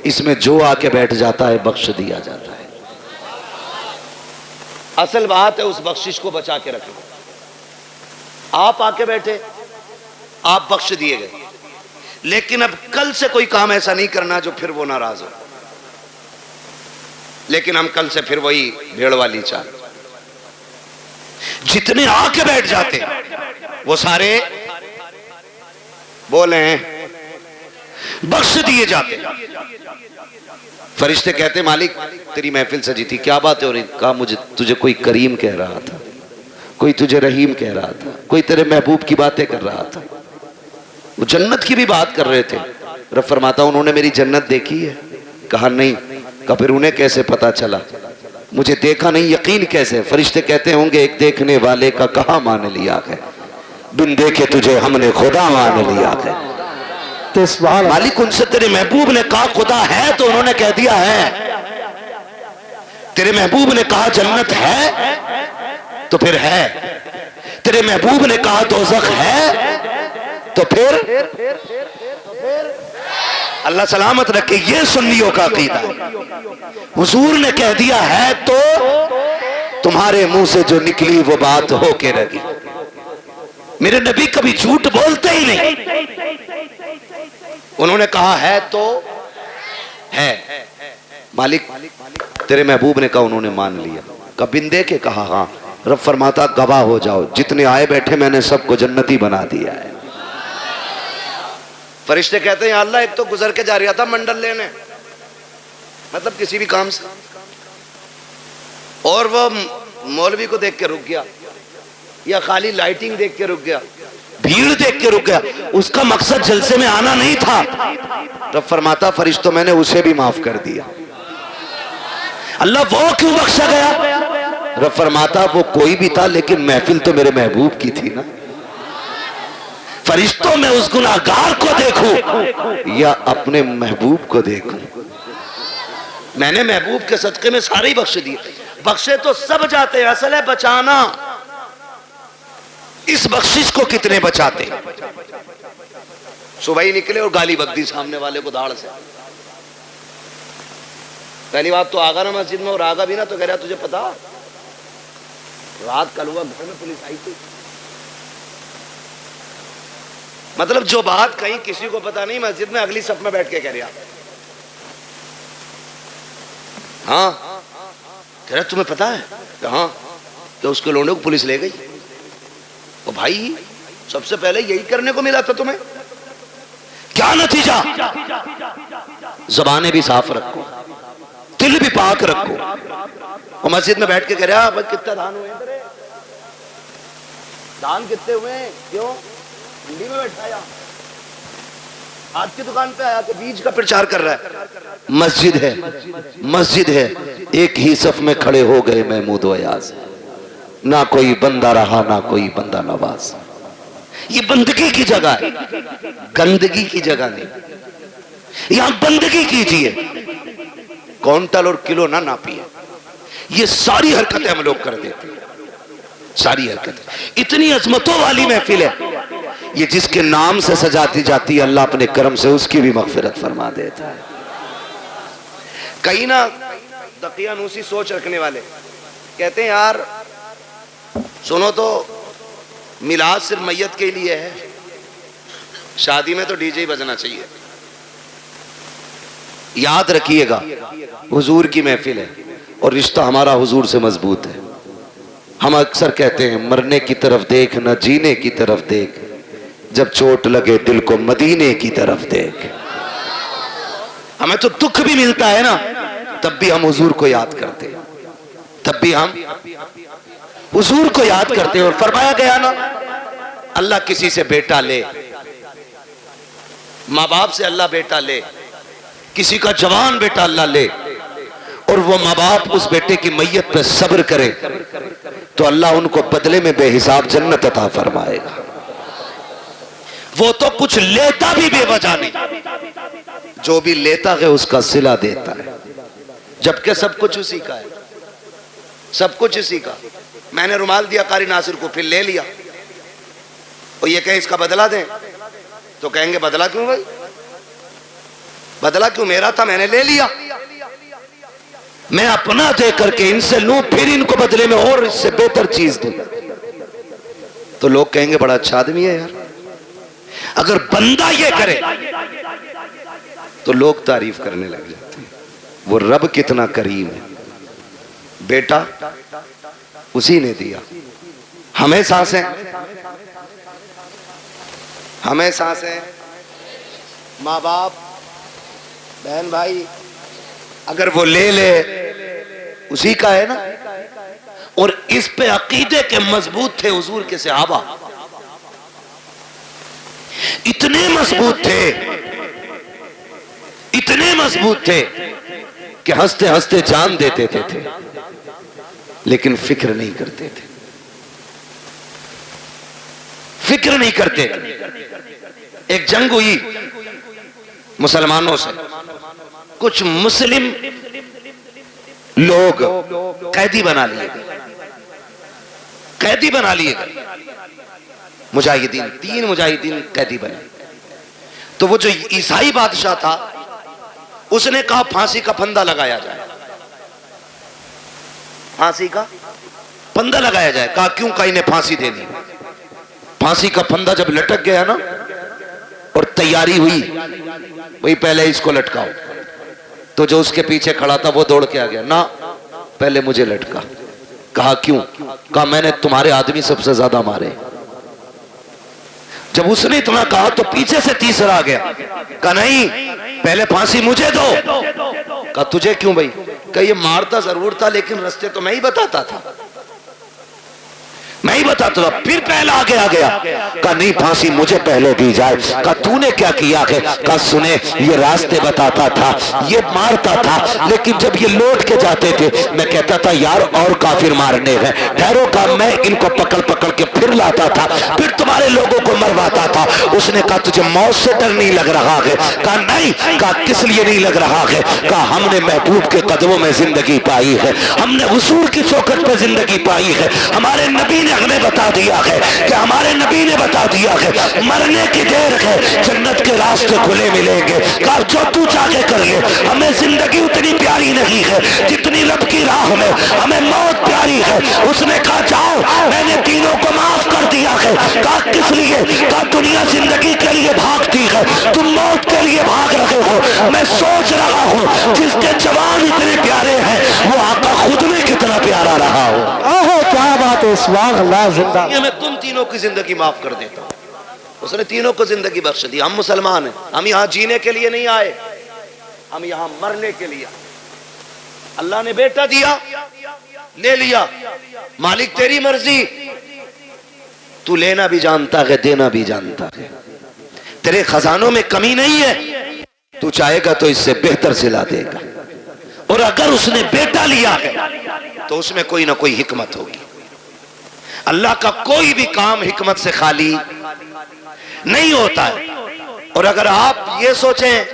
اس میں جو آ کے بیٹھ جاتا ہے بخش دیا جاتا ہے. اصل بات ہے اس بخشش کو بچا کے رکھنا. آپ آ کے بیٹھے, آپ بخش دیے گئے, لیکن اب کل سے کوئی کام ایسا نہیں کرنا جو پھر وہ ناراض ہو. لیکن ہم کل سے پھر وہی بھیڑ والی چال. جتنے آ کے بیٹھ جاتے وہ سارے بولے ہیں بخش دیے جاتے. فرشتے کہتے مالک تیری محفل سجی تھی, کیا بات ہے ہو رہی؟ کہا مجھے تجھے کوئی کریم کہہ رہا تھا, کوئی تجھے رحیم کہہ رہا تھا, کوئی تیرے محبوب کی باتیں کر رہا تھا. وہ جنت کی بھی بات کر رہے تھے. رب فرماتا انہوں نے میری جنت دیکھی ہے؟ کہا نہیں. کہا پھر انہیں کیسے پتا چلا؟ مجھے دیکھا نہیں, یقین کیسے؟ فرشتے کہتے ہوں گے ایک دیکھنے والے کا کہاں مان لیا ہے, بن دیکھے تجھے ہم نے خدا مان لیا ہے. مالک ان سے تیرے محبوب نے کہا خدا ہے تو انہوں نے کہہ دیا ہے. تیرے محبوب نے کہا جنت ہے تو پھر ہے. تیرے محبوب نے کہا دوزخ ہے تو پھر اللہ سلامت رکھے. یہ سنیوں کا عقیدہ ہے. حضور نے کہہ دیا ہے تو تمہارے منہ سے جو نکلی وہ بات ہو کے رہی. میرے نبی کبھی جھوٹ بولتے ہی نہیں. انہوں نے کہا ہے تو ہے. مالک تیرے محبوب نے کہا انہوں نے مان لیا. کہا بن دے کے کہا ہاں. رب فرماتا گواہ ہو جاؤ, جتنے آئے بیٹھے میں نے سب کو جنتی بنا دیا ہے. فرشتے کہتے ہیں اللہ ایک تو گزر کے جا رہا تھا منڈل لینے, مطلب کسی بھی کام سے, اور وہ مولوی کو دیکھ کے رک گیا, یا خالی لائٹنگ دیکھ کے رک گیا, بھیڑ دیکھ کے رک گیا. اس کا مقصد جلسے میں آنا نہیں تھا. رب فرماتا فرشتوں میں نے اسے بھی معاف کر دیا. اللہ وہ کیوں بخشا گیا؟ رب فرماتا وہ کوئی بھی تھا لیکن محفل تو میرے محبوب کی تھی نا. فرشتوں میں اس گناہگار کو دیکھوں یا اپنے محبوب کو دیکھوں؟ میں نے محبوب کے صدقے میں سارے ہی بخش دیے. بخشے تو سب جاتے ہیں, اصل ہے بچانا. اس بخشش کو کتنے بچاتے ہیں؟ صبح ہی نکلے اور گالی بک دی سامنے والے کو دھاڑ سے. پہلی بات تو آگا نا مسجد میں, اور آگا بھی نا تو کہہ رہا تجھے پتا رات کل ہوا گھر میں پولیس آئی تھی. مطلب جو بات کہیں کسی کو پتا نہیں, مسجد میں اگلی صف میں بیٹھ کے کہہ رہا ہاں. کہہ رہا تمہیں پتا ہے کہ ہاں کہ اس کے لونڈے کو پولیس لے گئی. او بھائی سب سے پہلے یہی کرنے کو ملا تھا تمہیں. کیا نتیجہ؟ زبانیں بھی صاف رکھو, دل بھی پاک رکھو. اور مسجد میں بیٹھ کے کہہ رہا بھائی کتنا دان ہوئے, دان کتنے ہوئے, کیوں منڈی میں بیٹھا یا آج کی دکان پہ آیا کہ بیج کا پرچار کر رہا ہے. مسجد ہے, مسجد ہے. ایک ہی صف میں کھڑے ہو گئے محمود و ایاز, نہ کوئی بندہ رہا نہ کوئی بندہ نواز. یہ بندگی کی جگہ ہے, گندگی کی جگہ نہیں. یہاں بندگی کیجئے, کونٹل اور کلو نہ ناپیے. یہ ساری حرکتیں ہم لوگ کر دیتے ہیں, ساری حرکتیں. اتنی عظمتوں والی محفل ہے یہ, جس کے نام سے سجاتی جاتی ہے اللہ اپنے کرم سے اس کی بھی مغفرت فرما دیتا ہے. کہیں نہ دقیانوسی سوچ رکھنے والے کہتے ہیں یار سنو تو میلاد صرف میت کے لیے ہے, شادی میں تو ڈی جے ہی بجنا چاہیے. یاد رکھیے گا حضور کی محفل ہے اور رشتہ ہمارا حضور سے مضبوط ہے. ہم اکثر کہتے ہیں مرنے کی طرف دیکھ نہ جینے کی طرف دیکھ, جب چوٹ لگے دل کو مدینے کی طرف دیکھ. ہمیں تو دکھ بھی ملتا ہے نا, تب بھی ہم حضور کو یاد کرتے ہیں, تب بھی ہم حضور کو یاد کرتے ہیں. اور فرمایا گیا نا اللہ کسی سے بیٹا لے, ماں باپ سے اللہ بیٹا لے, کسی کا جوان بیٹا اللہ لے, اور وہ ماں باپ اس بیٹے کی میت پہ صبر کرے تو اللہ ان کو بدلے میں بے حساب جنت عطا فرمائے گا. وہ تو کچھ لیتا بھی بے وجہ نہیں, جو بھی لیتا ہے اس کا صلہ دیتا ہے, جبکہ سب کچھ اسی کا ہے, سب کچھ اسی کا. میں نے رومال دیا قاری ناصر کو, پھر لے لیا, اور یہ کہیں اس کا بدلہ دیں تو کہیں گے بدلہ کیوں بھائی, بدلہ کیوں, میرا تھا میں نے لے لیا. میں اپنا دے کر کے ان سے لوں, پھر ان کو بدلے میں اور اس سے بہتر چیز دوں, تو لوگ کہیں گے بڑا اچھا آدمی ہے یار. اگر بندہ یہ کرے تو لوگ تعریف کرنے لگ جاتے ہیں, وہ رب کتنا کریم ہے. بیٹا اسی نے دیا, ہمیں سانسیں, ہمیں سانسیں, ماں باپ بہن بھائی, اگر وہ لے لے اسی کا ہے نا. اور اس پہ عقیدے کے مضبوط تھے حضور کے صحابہ, اتنے مضبوط تھے, اتنے مضبوط تھے کہ ہنستے ہنستے جان دیتے تھے, لیکن فکر نہیں کرتے تھے, فکر نہیں کرتے تھے. ایک جنگ ہوئی مسلمانوں سے, کچھ مسلم لوگ قیدی بنا لیے گئے, قیدی بنا لیے گئے مجاہدین, 3 مجاہدین قیدی بنے. تو وہ جو عیسائی بادشاہ تھا اس نے کہا پھانسی کا پھندا لگایا جائے, پھانسی کا پھندا لگایا جائے. کہا کیوں, کہا انہیں پھانسی دینی. پھانسی کا پھندا جب لٹک گیا نا اور تیاری ہوئی, وہی پہلے اس کو لٹکاؤ, تو جو اس کے پیچھے کھڑا تھا وہ دوڑ کے آ گیا, نہ پہلے مجھے لٹکا. کہا کیوں, کہا میں نے تمہارے آدمی سب سے زیادہ مارے. جب اس نے اتنا کہا تو پیچھے سے تیسرا آ گیا, کہا نہیں پہلے پھانسی مجھے دو. کہا تجھے کیوں بھائی, کہ یہ مارتا ضرور تھا لیکن رستے تو میں ہی بتاتا تھا, میں ہی بتاتا تھا. پھر پہلا آگے آ گیا, کہا نہیں پھانسی مجھے پہلے دی جائے. کہا تو نے کیا کیا ہے, کہا سنے یہ راستے بتاتا تھا, یہ مارتا تھا, لیکن جب یہ لوٹ کے جاتے تھے میں کہتا تھا یار اور کافر مارنے ہیں, ٹھہرو. کہا میں ان کو پکڑ پکڑ کے پھر لاتا تھا, پھر تمہارے لوگوں کو مرواتا تھا. اس نے کہا تجھے موت سے ڈر نہیں لگ رہا ہے, کہا نہیں. کہا کس لیے نہیں لگ رہا ہے, کہا ہم نے محبوب کے قدموں میں زندگی پائی ہے, ہم نے حضور کی چوکھٹ پہ زندگی پائی ہے. ہمارے نبی نے ہمیں بتا دیا ہے کہ ہمارے نبی نے بتا دیا ہے مرنے کی دیر ہے, جنت کے راستے کھلے ملیں گے. کہا جو تو چاہے کر لے, ہمیں زندگی اتنی پیاری نہیں ہے جتنی رب کی راہ میں ہمیں موت پیاری ہے. اس نے کہا جاؤ میں نے تینوں کو معاف کر دیا ہے. کہا کس لیے, کہا دنیا زندگی کے لیے بھاگتی ہے, تم موت کے لیے بھاگ رہے ہو. میں سوچ رہا ہوں جس کے جوان اتنے پیارے ہیں وہ آقا خود میں کتنا پیارا رہا ہو. اوہ کیا بات ہے, سبحان اللہ, زندہ. میں تم تینوں کی زندگی معاف کر دیتا ہوں. اس نے تینوں کو زندگی بخش دی. ہم مسلمان ہیں, ہم یہاں جینے کے لیے نہیں آئے, ہم یہاں مرنے کے لیے. اللہ نے بیٹا دیا, لے لیا, مالک تیری مرضی, تو لینا بھی جانتا ہے دینا بھی جانتا ہے, تیرے خزانوں میں کمی نہیں ہے, تو چاہے گا تو اس سے بہتر سلا دے گا. اور اگر اس نے بیٹا لیا ہے تو اس میں کوئی نہ کوئی حکمت ہوگی. اللہ کا کوئی بھی کام حکمت سے خالی نہیں ہوتا ہے. اور اگر آپ یہ سوچیں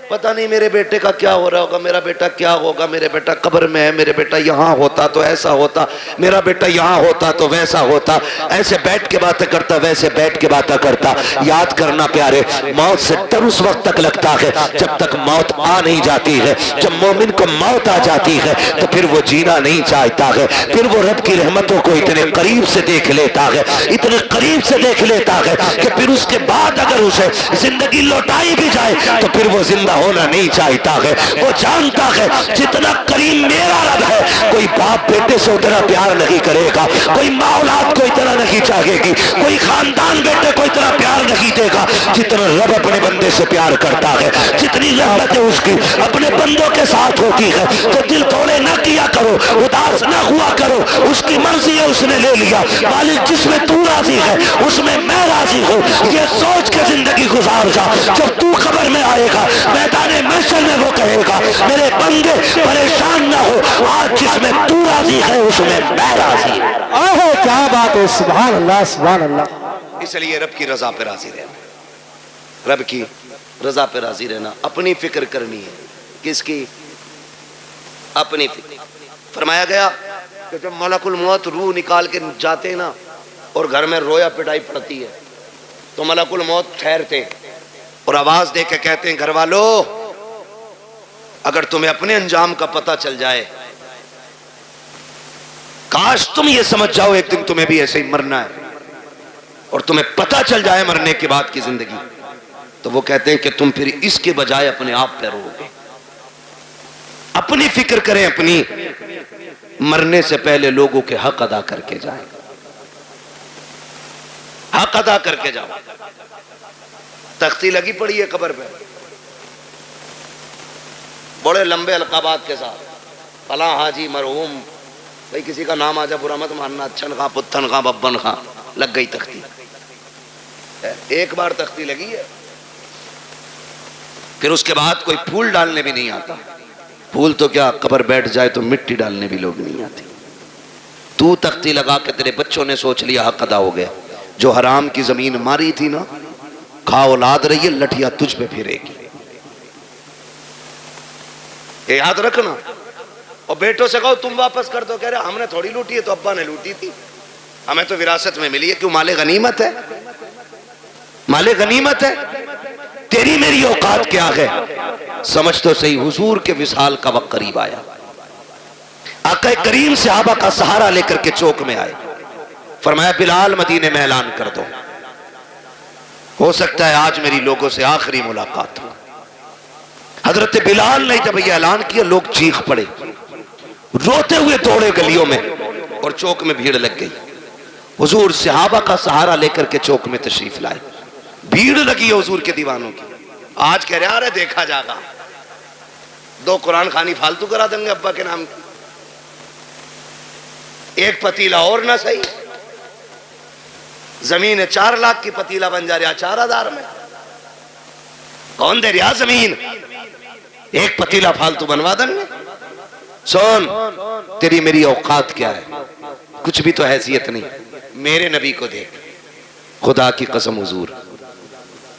پتہ نہیں میرے بیٹے کا کیا ہو رہا ہوگا, میرا بیٹا کیا ہوگا, میرے بیٹا قبر میں ہے, میرے بیٹا یہاں ہوتا تو ایسا ہوتا, میرا بیٹا یہاں ہوتا تو ویسا ہوتا. ایسے بیٹھ کے باتیں کرتا, ویسے بیٹھ کے باتیں کرتا. یاد کرنا پیارے, موت سے ڈر اس وقت تک لگتا ہے جب تک موت آ نہیں جاتی ہے. جب مومن کو موت آ جاتی ہے تو پھر وہ جینا نہیں چاہتا ہے, پھر وہ رب کی رحمتوں کو اتنے قریب سے دیکھ لیتا ہے, اتنے قریب سے دیکھ لیتا ہے کہ پھر اس کے بعد اگر اسے زندگی لوٹائی بھی جائے تو پھر وہ زندہ ہونا نہیں چاہتا ہے. وہ جانتا ہے جتنا کریم میرا رب ہے, کوئی باپ بیٹے سے اتنا پیار نہیں کرے گا, کوئی ماں اولاد کو اتنا نہیں چاہے گی, کوئی خاندان بیٹے کو اتنا پیار نہیں دے گا جتنا رب اپنے بندے سے پیار کرتا ہے. جتنی رحمتیں اس کی اپنے بندوں کے ساتھ ہوتی ہے تو دل توڑے نہ کیا کرو, اداس نہ ہوا کرو. اس کی مرضی ہے, اس نے لے لیا. مالک جس میں تو راضی ہے اس میں میں راضی ہوں, یہ سوچ کے زندگی گزار جا. جب تو قبر میں آئے گا میدان محشر میں وہ کہے گا میرے بندے پریشان نہ ہو, آج جس میں تو راضی ہے اس میں میں راضی ہوں. آہو کیا بات ہے, سبحان اللہ سبحان اللہ. اس لیے رب کی رضا پہ راضی رہنا, رب کی رضا پہ راضی رہنا. اپنی فکر کرنی ہے. کس کی؟ اپنی فکر. فرمایا گیا کہ جب ملک الموت روح نکال کے جاتے نا اور گھر میں رویا پٹائی پڑتی ہے تو ملک الموت ٹھہرتے اور آواز دے کے کہتے ہیں گھر والو اگر تمہیں اپنے انجام کا پتہ چل جائے, کاش تم یہ سمجھ جاؤ ایک دن تمہیں بھی ایسے ہی مرنا ہے اور تمہیں پتہ چل جائے مرنے کے بعد کی زندگی, تو وہ کہتے ہیں کہ تم پھر اس کے بجائے اپنے آپ پہ رو گے. اپنی فکر کریں, اپنی مرنے سے پہلے لوگوں کے حق ادا کر کے جائیں, حق ادا کر کے جاؤ. تختی لگی پڑی ہے قبر پہ بڑے لمبے القابات کے ساتھ, فلاں حاجی مرحوم, بھئی کسی کا نام آ جا برا مت ماننا, اچھن خاں پتن خاں ببن خاں, لگ گئی تختی. ایک بار تختی لگی ہے, پھر اس کے بعد کوئی پھول ڈالنے بھی نہیں آتا. پھول تو کیا, قبر بیٹھ جائے تو مٹی ڈالنے بھی لوگ نہیں آتے. تو تختی لگا کے تیرے بچوں نے سوچ لیا حق ادا ہو گیا. جو حرام کی زمین ماری تھی نا, کھا اولاد رہی ہے, لٹھیا تجھ پہ پھرے گی. یہ یاد رکھنا. اور بیٹوں سے کہو تم واپس کر دو, کہہ رہے ہم نے تھوڑی لوٹی ہے, تو ابا نے لوٹی تھی, ہمیں تو وراثت میں ملی ہے. کیوں؟ مال غنیمت ہے, مال غنیمت ہے. تیری میری اوقات کیا ہے؟ سمجھ تو صحیح. حضور کے وصال کا وقت قریب آیا. آقا کریم صحابہ کا سہارا لے کر کے چوک میں آئے. فرمایا بلال مدینے میں اعلان کر دو, ہو سکتا ہے آج میری لوگوں سے آخری ملاقات ہو. حضرت بلال نے جب یہ اعلان کیا لوگ چیخ پڑے, روتے ہوئے دوڑے گلیوں میں اور چوک میں بھیڑ لگ گئی. حضور صحابہ کا سہارا لے کر کے چوک میں تشریف لائے. بھیڑ لگی ہے حضور کے دیوانوں کی. آج کہہ رہے ہیں دیکھا جاگا, 2 قرآن خوانی فالتو کرا دیں گے ابا کے نام کی, ایک پتیلا اور نہ صحیح, زمین 4 لاکھ کی پتیلا بن جا رہا 4000 میں. کون دے رہا زمین, ایک پتیلا فالتو بنوا دیں گے. سن, تیری میری اوقات کیا ہے, کچھ بھی تو حیثیت نہیں. میرے نبی کو دیکھ, خدا کی قسم حضور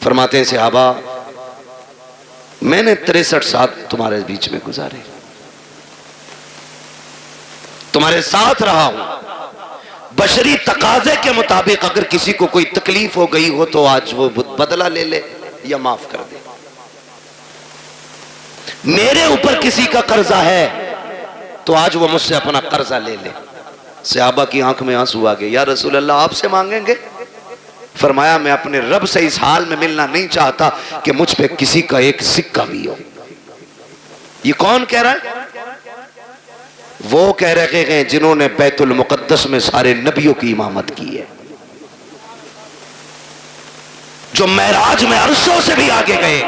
فرماتے ہیں صحابہ میں نے 63 سال تمہارے بیچ میں گزارے, تمہارے ساتھ رہا ہوں. بشری تقاضے کے مطابق اگر کسی کو کوئی تکلیف ہو گئی ہو تو آج وہ بدلہ لے لے یا معاف کر دے. میرے اوپر کسی کا قرضہ ہے تو آج وہ مجھ سے اپنا قرضہ لے لے. صحابہ کی آنکھ میں آنسو آ گئے. یا رسول اللہ آپ سے مانگیں گے؟ فرمایا میں اپنے رب سے اس حال میں ملنا نہیں چاہتا کہ مجھ پہ کسی کا ایک سکہ بھی ہو. یہ کون کہہ رہا ہے؟ وہ کہہ رہے ہیں جنہوں نے بیت المقدس میں سارے نبیوں کی امامت کی ہے, جو معراج میں عرشوں سے بھی آگے گئے.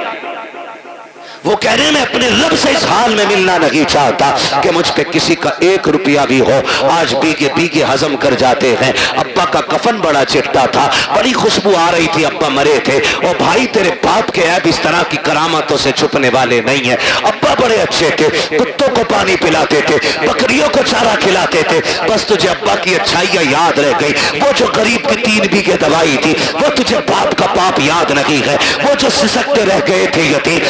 وہ کہہ رہے ہیں میں اپنے رب سے اس حال میں ملنا نہیں چاہتا کہ مجھ پہ کسی کا 1 روپیہ بھی ہو. آج بیگے ہضم کر جاتے ہیں. ابا کا کفن بڑا چٹا تھا, بڑی خوشبو آ رہی تھی, ابا مرے تھے. اور بھائی تیرے باپ کے عیب اس طرح کی کرامتوں سے چھپنے والے نہیں ہیں. ابا بڑے اچھے تھے, کتوں کو پانی پلاتے تھے, بکریوں کو چارہ کھلاتے تھے. بس تجھے ابا کی اچھائیاں یاد رہ گئی. وہ جو غریب کی 3 بیگھے دوائی تھی وہ تجھے باپ کا پاپ یاد نہیں ہے. وہ جو سسکتے رہ گئے تھے یتیم,